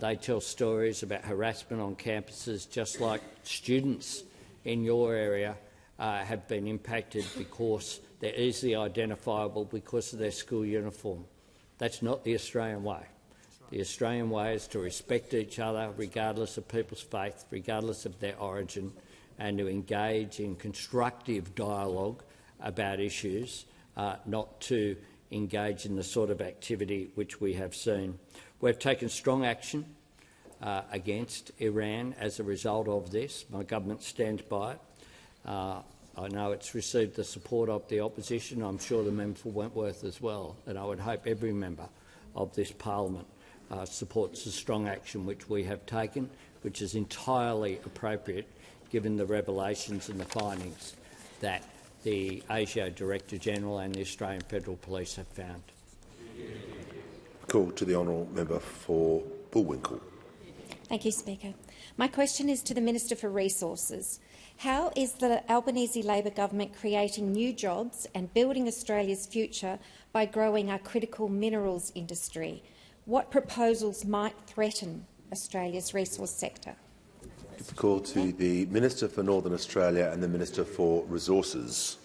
They tell stories about harassment on campuses, just like students in your area have been impacted because they're easily identifiable because of their school uniform. That's not the Australian way. The Australian way is to respect each other regardless of people's faith, regardless of their origin, and to engage in constructive dialogue about issues, not to engage in the sort of activity which we have seen. We've taken strong action against Iran as a result of this. My government stands by it. I know it's received the support of the opposition. I'm sure the member for Wentworth as well, and I would hope every member of this parliament supports the strong action which we have taken, which is entirely appropriate given the revelations and the findings that the ASIO Director-General and the Australian Federal Police have found. Call to the honourable member for Bullwinkle. Thank you, Speaker. My question is to the Minister for Resources. How is the Albanese Labor government creating new jobs and building Australia's future by growing our critical minerals industry? What proposals might threaten Australia's resource sector? Call to the Minister for Northern Australia and the Minister for Resources.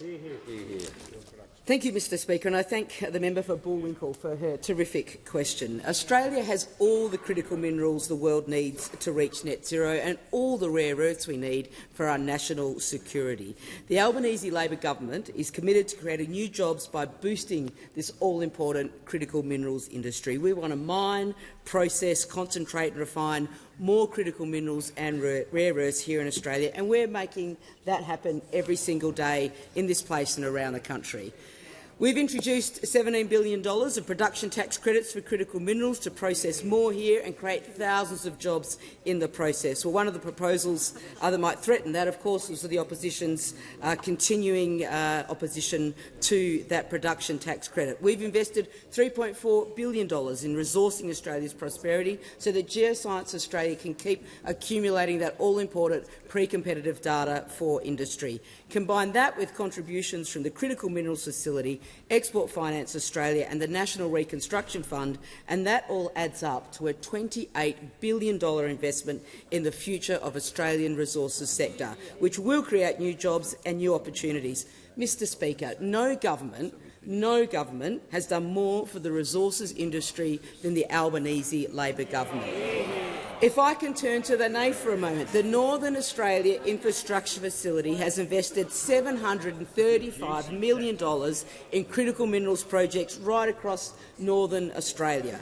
Thank you, Mr Speaker, and I thank the member for Bullwinkle for her terrific question. Australia has all the critical minerals the world needs to reach net zero and all the rare earths we need for our national security. The Albanese Labor government is committed to creating new jobs by boosting this all-important critical minerals industry. We want to mine, process, concentrate and refine more critical minerals and rare earths here in Australia, and we're making that happen every single day in this place and around the country. We've introduced $17 billion of production tax credits for critical minerals to process more here and create thousands of jobs in the process. Well, one of the proposals that might threaten that, of course, was the opposition's continuing opposition to that production tax credit. We've invested $3.4 billion in resourcing Australia's prosperity so that Geoscience Australia can keep accumulating that all-important pre-competitive data for industry. Combine that with contributions from the Critical Minerals Facility, Export Finance Australia and the National Reconstruction Fund, and that all adds up to a $28 billion investment in the future of Australian resources sector, which will create new jobs and new opportunities. Mr Speaker, no government has done more for the resources industry than the Albanese Labor government. If I can turn to the NAIF for a moment, the Northern Australia Infrastructure Facility has invested $735 million in critical minerals projects right across Northern Australia.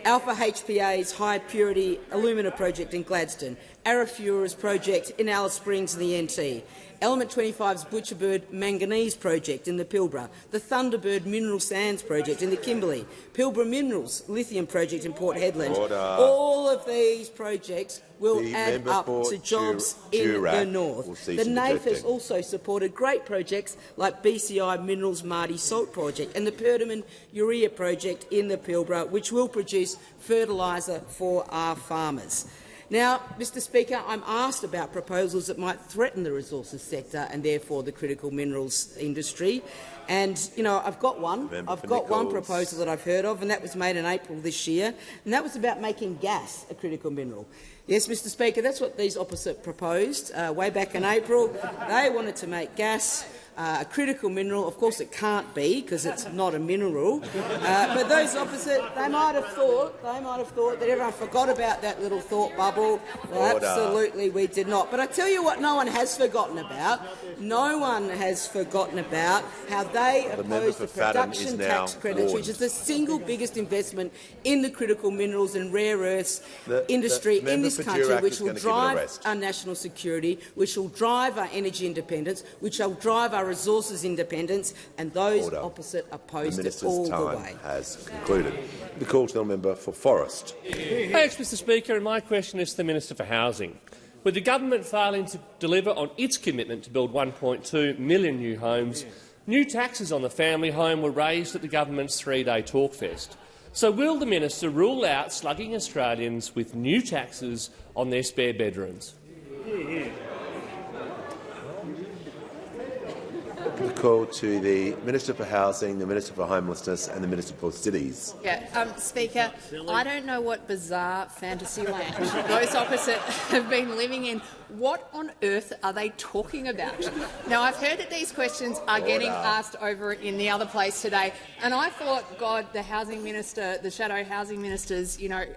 Alpha HPA's high-purity alumina project in Gladstone, Arafura's project in Alice Springs in the NT, Element 25's Butcherbird manganese project in the Pilbara, the Thunderbird mineral sands project in the Kimberley, Pilbara Minerals lithium project in Port Hedland. Order. All of these projects will add up to jobs in the north. The NAIF has also supported great projects like BCI Minerals Mardi Salt Project and the Perdaman Urea Project in the Pilbara, which will produce fertiliser for our farmers. Now, Mr Speaker, I'm asked about proposals that might threaten the resources sector and therefore the critical minerals industry. And, you know, I've got one. I've got one proposal that I've heard of, and that was made in April this year, and that was about making gas a critical mineral. Yes, Mr Speaker, that's what these opposite proposed way back in April. They wanted to make gas a critical mineral. Of course, it can't be because it's not a mineral. But those opposite, they might have thought that everyone forgot about that little thought bubble. Well, absolutely, we did not. But I tell you what, no one has forgotten about. No one has forgotten about how they opposed the production tax credits, which is the single biggest investment in the critical minerals and rare earths industry in this country, which will drive our national security, which will drive our energy independence, which will drive our resources independence, and those opposite opposed it all the way. The minister's time has concluded. The call to the member for Forrest. Thanks, Mr Speaker, and my question is to the Minister for Housing. With the government failing to deliver on its commitment to build 1.2 million new homes, new taxes on the family home were raised at the government's three-day talkfest. So will the minister rule out slugging Australians with new taxes on their spare bedrooms? The call to the Minister for Housing, the Minister for Homelessness and the Minister for Cities. Speaker, I don't know what bizarre fantasy land those opposite have been living in. What on earth are they talking about? Now, I've heard that these questions are getting asked over in the other place today, and I thought, God, the housing minister, the shadow housing minister,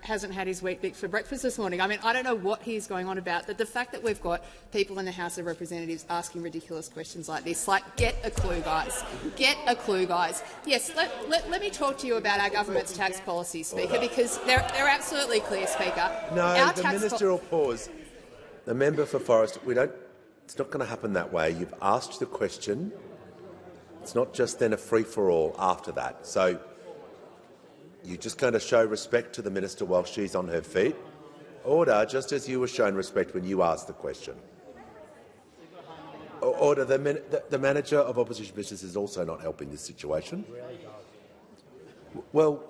hasn't had his Weet-Bix for breakfast this morning. I mean, I don't know what he's going on about. But the fact that we've got people in the House of Representatives asking ridiculous questions like this, like get a clue, guys. Get a clue, guys. Yes, let me talk to you about our government's tax policy, Speaker, because they're absolutely clear, Speaker. No, the minister will pause. The member for Forrest, it's not going to happen that way. You've asked the question. It's not just then a free-for-all after that. So you're just going to show respect to the minister while she's on her feet. Order, just as you were shown respect when you asked the question. Order. The manager of opposition business is also not helping this situation. Well,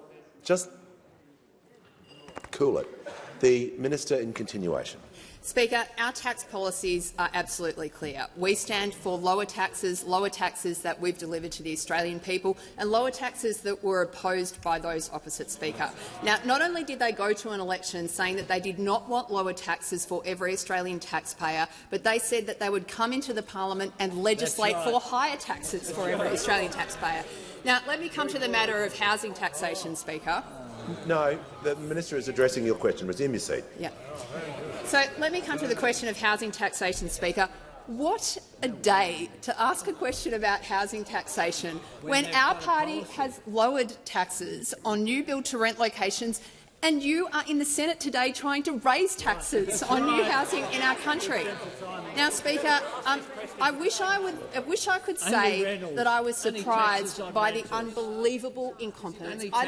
just cool it. The minister in continuation. Speaker, our tax policies are absolutely clear. We stand for lower taxes that we've delivered to the Australian people, and lower taxes that were opposed by those opposite, Speaker. Now, not only did they go to an election saying that they did not want lower taxes for every Australian taxpayer, but they said that they would come into the parliament and legislate for higher taxes for every Australian taxpayer. Now, let me come to the matter of housing taxation, Speaker. No, the minister is addressing your question. Resume your seat. Yeah. So let me come to the question of housing taxation, Speaker. What a day to ask a question about housing taxation when our party has lowered taxes on new build-to-rent locations, and you are in the Senate today trying to raise taxes on new housing in our country. Now, Speaker, I wish I could say that I was surprised by the unbelievable incompetence. I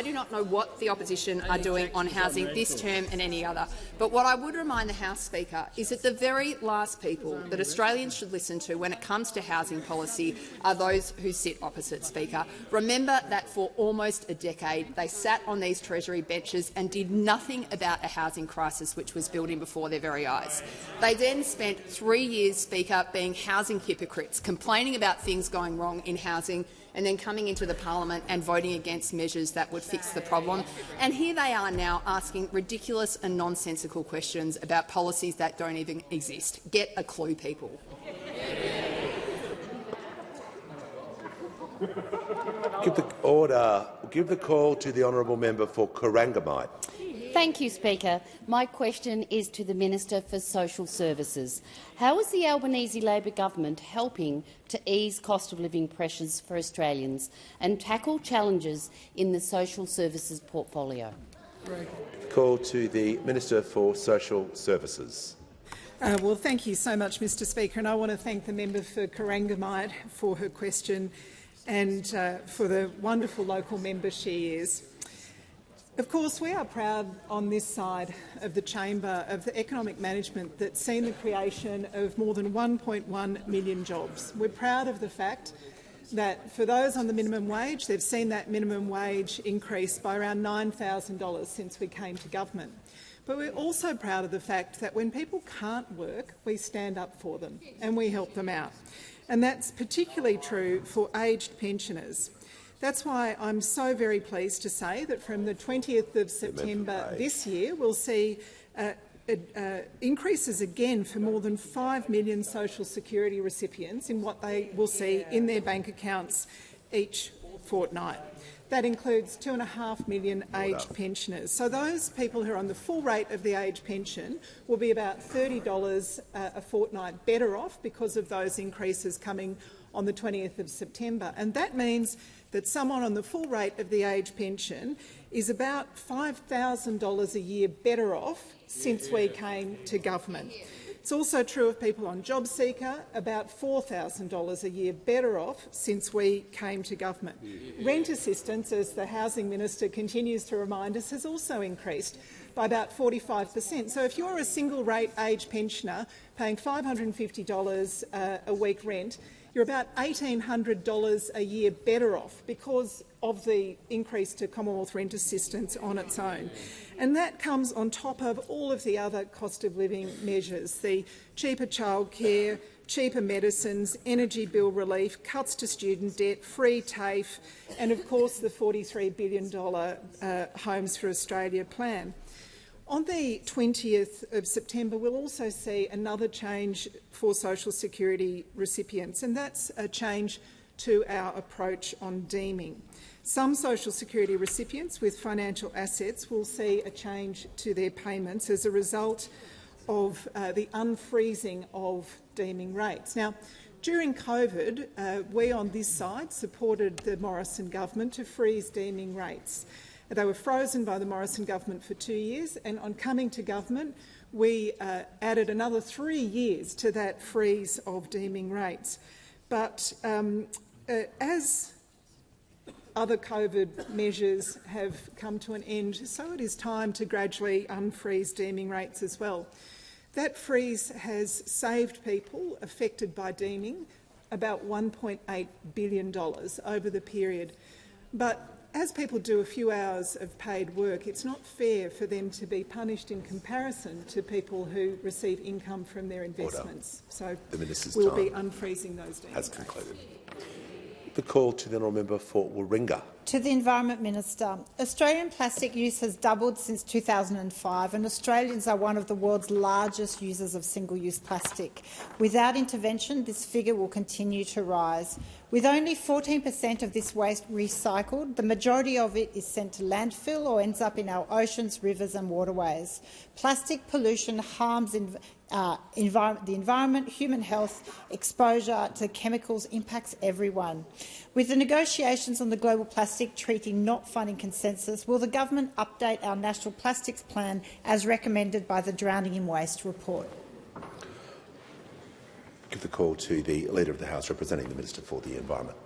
do not know what the opposition are doing on housing this term and any other. But what I would remind the House Speaker is that the very last people that Australians should listen to when it comes to housing policy are those who sit opposite, Speaker. Remember that for almost a decade they sat on these Treasury benches and did nothing about a housing crisis which was building before their very eyes. They then spent 3 years, Speaker, being housing hypocrites, complaining about things going wrong in housing and then coming into the parliament and voting against measures that would fix the problem. And here they are now asking ridiculous and nonsensical questions about policies that don't even exist. Get a clue, people. Give the call to the honourable member for Corangamite. Thank you, Speaker. My question is to the Minister for Social Services. How is the Albanese Labor government helping to ease cost of living pressures for Australians and tackle challenges in the social services portfolio? Call to the Minister for Social Services. Well, thank you so much, Mr Speaker, and I want to thank the member for Corangamite for her question and for the wonderful local member she is. Of course, we are proud on this side of the chamber of the economic management that's seen the creation of more than 1.1 million jobs. We're proud of the fact that for those on the minimum wage, they've seen that minimum wage increase by around $9,000 since we came to government. But we're also proud of the fact that when people can't work, we stand up for them and we help them out. And that's particularly true for aged pensioners. That's why I'm so very pleased to say that from the 20th of September this year, we'll see increases again for more than 5 million social security recipients in what they will see in their bank accounts each fortnight. That includes 2.5 million aged pensioners. So those people who are on the full rate of the age pension will be about $30 a fortnight better off because of those increases coming on the 20th of September. And that means that someone on the full rate of the age pension is about $5,000 a year better off since we came to government. It's also true of people on JobSeeker, about $4,000 a year better off since we came to government. Rent assistance, as the Housing Minister continues to remind us, has also increased by about 45%. So if you're a single-rate age pensioner paying $550 a week rent, you're about $1,800 a year better off because of the increase to Commonwealth rent assistance on its own. And that comes on top of all of the other cost of living measures, the cheaper childcare, cheaper medicines, energy bill relief, cuts to student debt, free TAFE and, of course, the $43 billion Homes for Australia plan. On the 20th of September, we'll also see another change for social security recipients, and that's a change to our approach on deeming. Some social security recipients with financial assets will see a change to their payments as a result of the unfreezing of deeming rates. Now, During COVID, we on this side supported the Morrison government to freeze deeming rates. They were frozen by the Morrison government for 2 years, and on coming to government, we added another 3 years to that freeze of deeming rates. But as other COVID measures have come to an end, so it is time to gradually unfreeze deeming rates as well. That freeze has saved people affected by deeming about $1.8 billion over the period. But as people do a few hours of paid work, it's not fair for them to be punished in comparison to people who receive income from their investments. Order. So we'll be unfreezing those deeming has concluded. The call to the honourable member for Warringah. To the Environment Minister. Australian plastic use has doubled since 2005, and Australians are one of the world's largest users of single-use plastic. Without intervention, this figure will continue to rise. With only 14% of this waste recycled, the majority of it is sent to landfill or ends up in our oceans, rivers and waterways. Plastic pollution harms the environment, human health. Exposure to chemicals impacts everyone. With the negotiations on the Global Plastic Treaty not finding consensus, will the government update our National Plastics Plan as recommended by the Drowning in Waste report? Give the call to the Leader of the House representing the Minister for the Environment.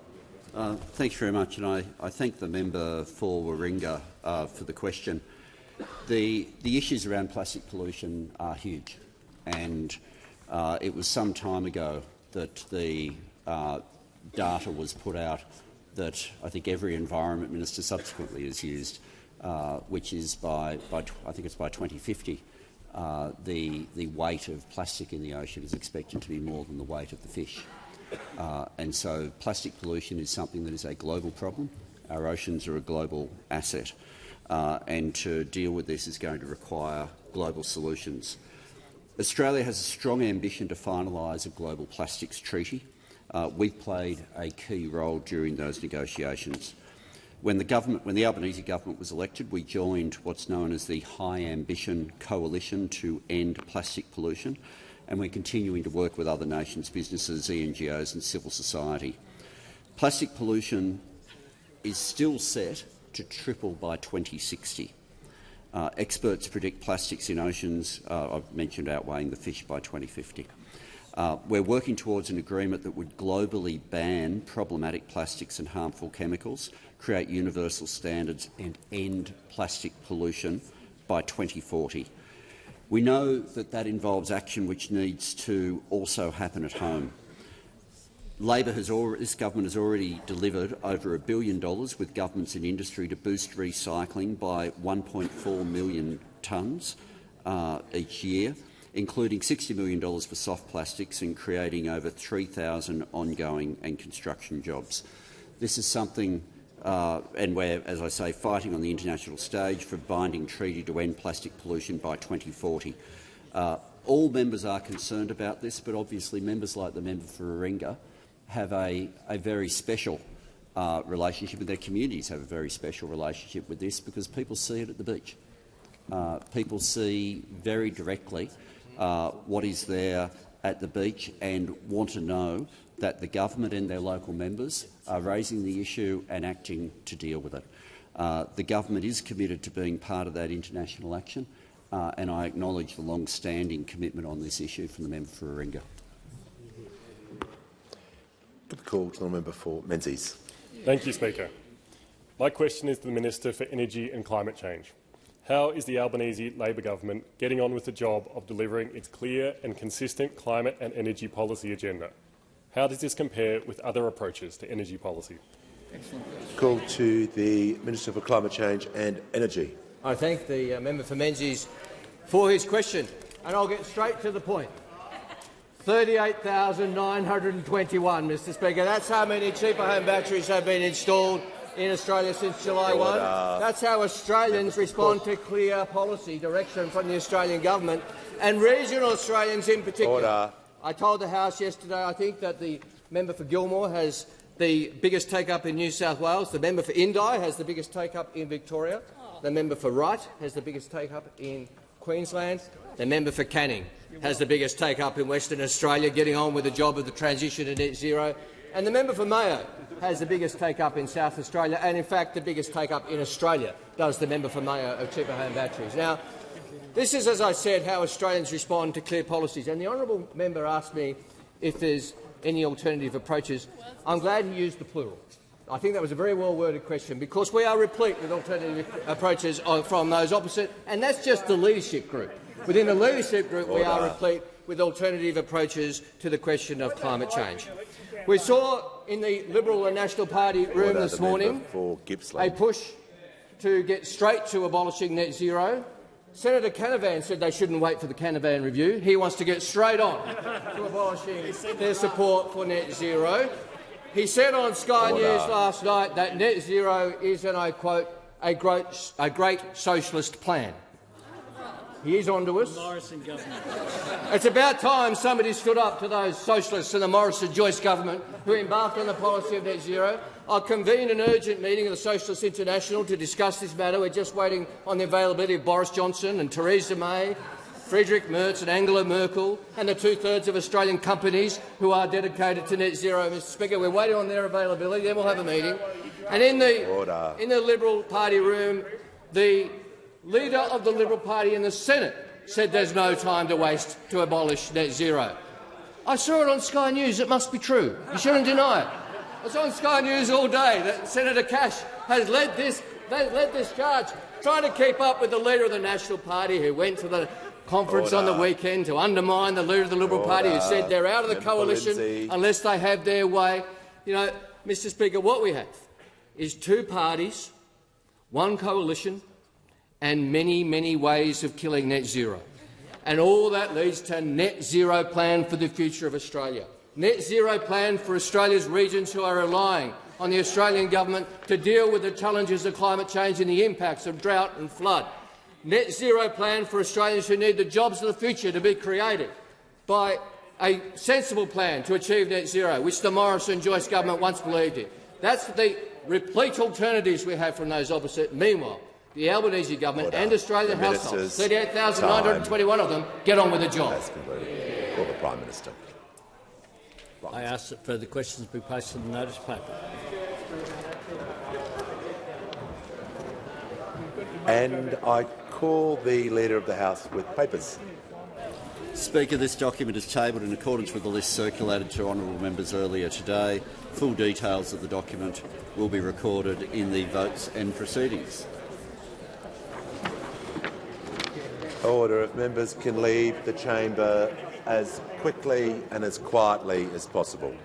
Thanks very much, and I thank the member for Warringah for the question. The issues around plastic pollution are huge, and it was some time ago that the data was put out that I think every Environment Minister subsequently has used, which is by I think it's by 2050, the weight of plastic in the ocean is expected to be more than the weight of the fish. And so plastic pollution is something that is a global problem. Our oceans are a global asset, and to deal with this is going to require global solutions. Australia has a strong ambition to finalise a global plastics treaty. We've played a key role during those negotiations. When the Albanese government was elected, we joined what's known as the High Ambition Coalition to End Plastic Pollution, and we're continuing to work with other nations, businesses, NGOs and civil society. Plastic pollution is still set to triple by 2060. Experts predict plastics in oceans, I've mentioned outweighing the fish, by 2050. We're working towards an agreement that would globally ban problematic plastics and harmful chemicals, create universal standards and end plastic pollution by 2040. We know that that involves action which needs to also happen at home. This government has already delivered over $1 billion with governments in industry to boost recycling by 1.4 million tonnes each year, including $60 million for soft plastics and creating over 3,000 ongoing and construction jobs. This is something, and we're, as I say, fighting on the international stage for a binding treaty to end plastic pollution by 2040. All members are concerned about this, but obviously members like the member for Warringah have a very special relationship with their communities, have a very special relationship with this because people see it at the beach. People see very directly what is there at the beach and want to know that the government and their local members are raising the issue and acting to deal with it. The government is committed to being part of that international action, and I acknowledge the long-standing commitment on this issue from the member for Warringah. Give the call to the member for Menzies. Thank you, Speaker. My question is to the Minister for Energy and Climate Change. How is the Albanese Labor government getting on with the job of delivering its clear and consistent climate and energy policy agenda? How does this compare with other approaches to energy policy? Call to the Minister for Climate Change and Energy. I thank the member for Menzies for his question, and I'll get straight to the point. 38,921, Mr Speaker. That's how many cheaper home batteries have been installed in Australia since July 1. That's how Australians respond to clear policy direction from the Australian government, and regional Australians in particular. I told the House yesterday I think that the member for Gilmore has the biggest take-up in New South Wales, the member for Indi has the biggest take-up in Victoria, the member for Wright has the biggest take-up in Queensland. The member for Canning has the biggest take-up in Western Australia, getting on with the job of the transition to net zero. And the member for Mayo has the biggest take-up in South Australia, and in fact the biggest take-up in Australia does the member for Mayo of cheaper home batteries. Now, this is, as I said, how Australians respond to clear policies. And the honourable member asked me if there's any alternative approaches. I'm glad he used the plural. I think that was a very well-worded question, because we are replete with alternative approaches from those opposite, and that's just the leadership group. Within the leadership group, we are replete with alternative approaches to the question of climate change. We saw in the Liberal and National Party room this morning a push to get straight to abolishing net zero. Senator Canavan said they shouldn't wait for the Canavan review. He wants to get straight on to abolishing their support for net zero. He said on Sky News last night that net zero is, and I quote, a great socialist plan. He is on to us. Morrison government. It's about time somebody stood up to those socialists in the Morrison-Joyce government who embarked on the policy of net zero. I'll convene an urgent meeting of the Socialist International to discuss this matter. We're just waiting on the availability of Boris Johnson and Theresa May, Friedrich Merz and Angela Merkel, and the two-thirds of Australian companies who are dedicated to net zero. Mr Speaker, we're waiting on their availability, then we'll have a meeting. And in the Liberal Party room, the Leader of the Liberal Party in the Senate said there's no time to waste to abolish net zero. I saw it on Sky News. It must be true. You shouldn't deny it. It's on Sky News all day that Senator Cash has led this charge, trying to keep up with the Leader of the National Party, who went to the conference on the weekend to undermine the Leader of the Liberal Party, who said they're out of the coalition unless they have their way. You know, Mr Speaker, what we have is two parties, one coalition, and many, many ways of killing net zero. And all that leads to net zero plan for the future of Australia. Net zero plan for Australia's regions who are relying on the Australian government to deal with the challenges of climate change and the impacts of drought and flood. Net zero plan for Australians who need the jobs of the future to be created by a sensible plan to achieve net zero, which the Morrison-Joyce government once believed in. That's the replete alternatives we have from those opposite. Meanwhile, the Albanese government and Australian households, 38,921 of them, get on with the job. Call the Prime Minister. I ask that further questions be placed in the notice paper. And I call the Leader of the House with papers. Speaker, this document is tabled in accordance with the list circulated to honourable members earlier today. Full details of the document will be recorded in the votes and proceedings. Order. If members can leave the chamber as quickly and as quietly as possible.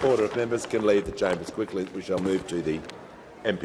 Order. If members can leave the chamber as quickly, we shall move to the MP.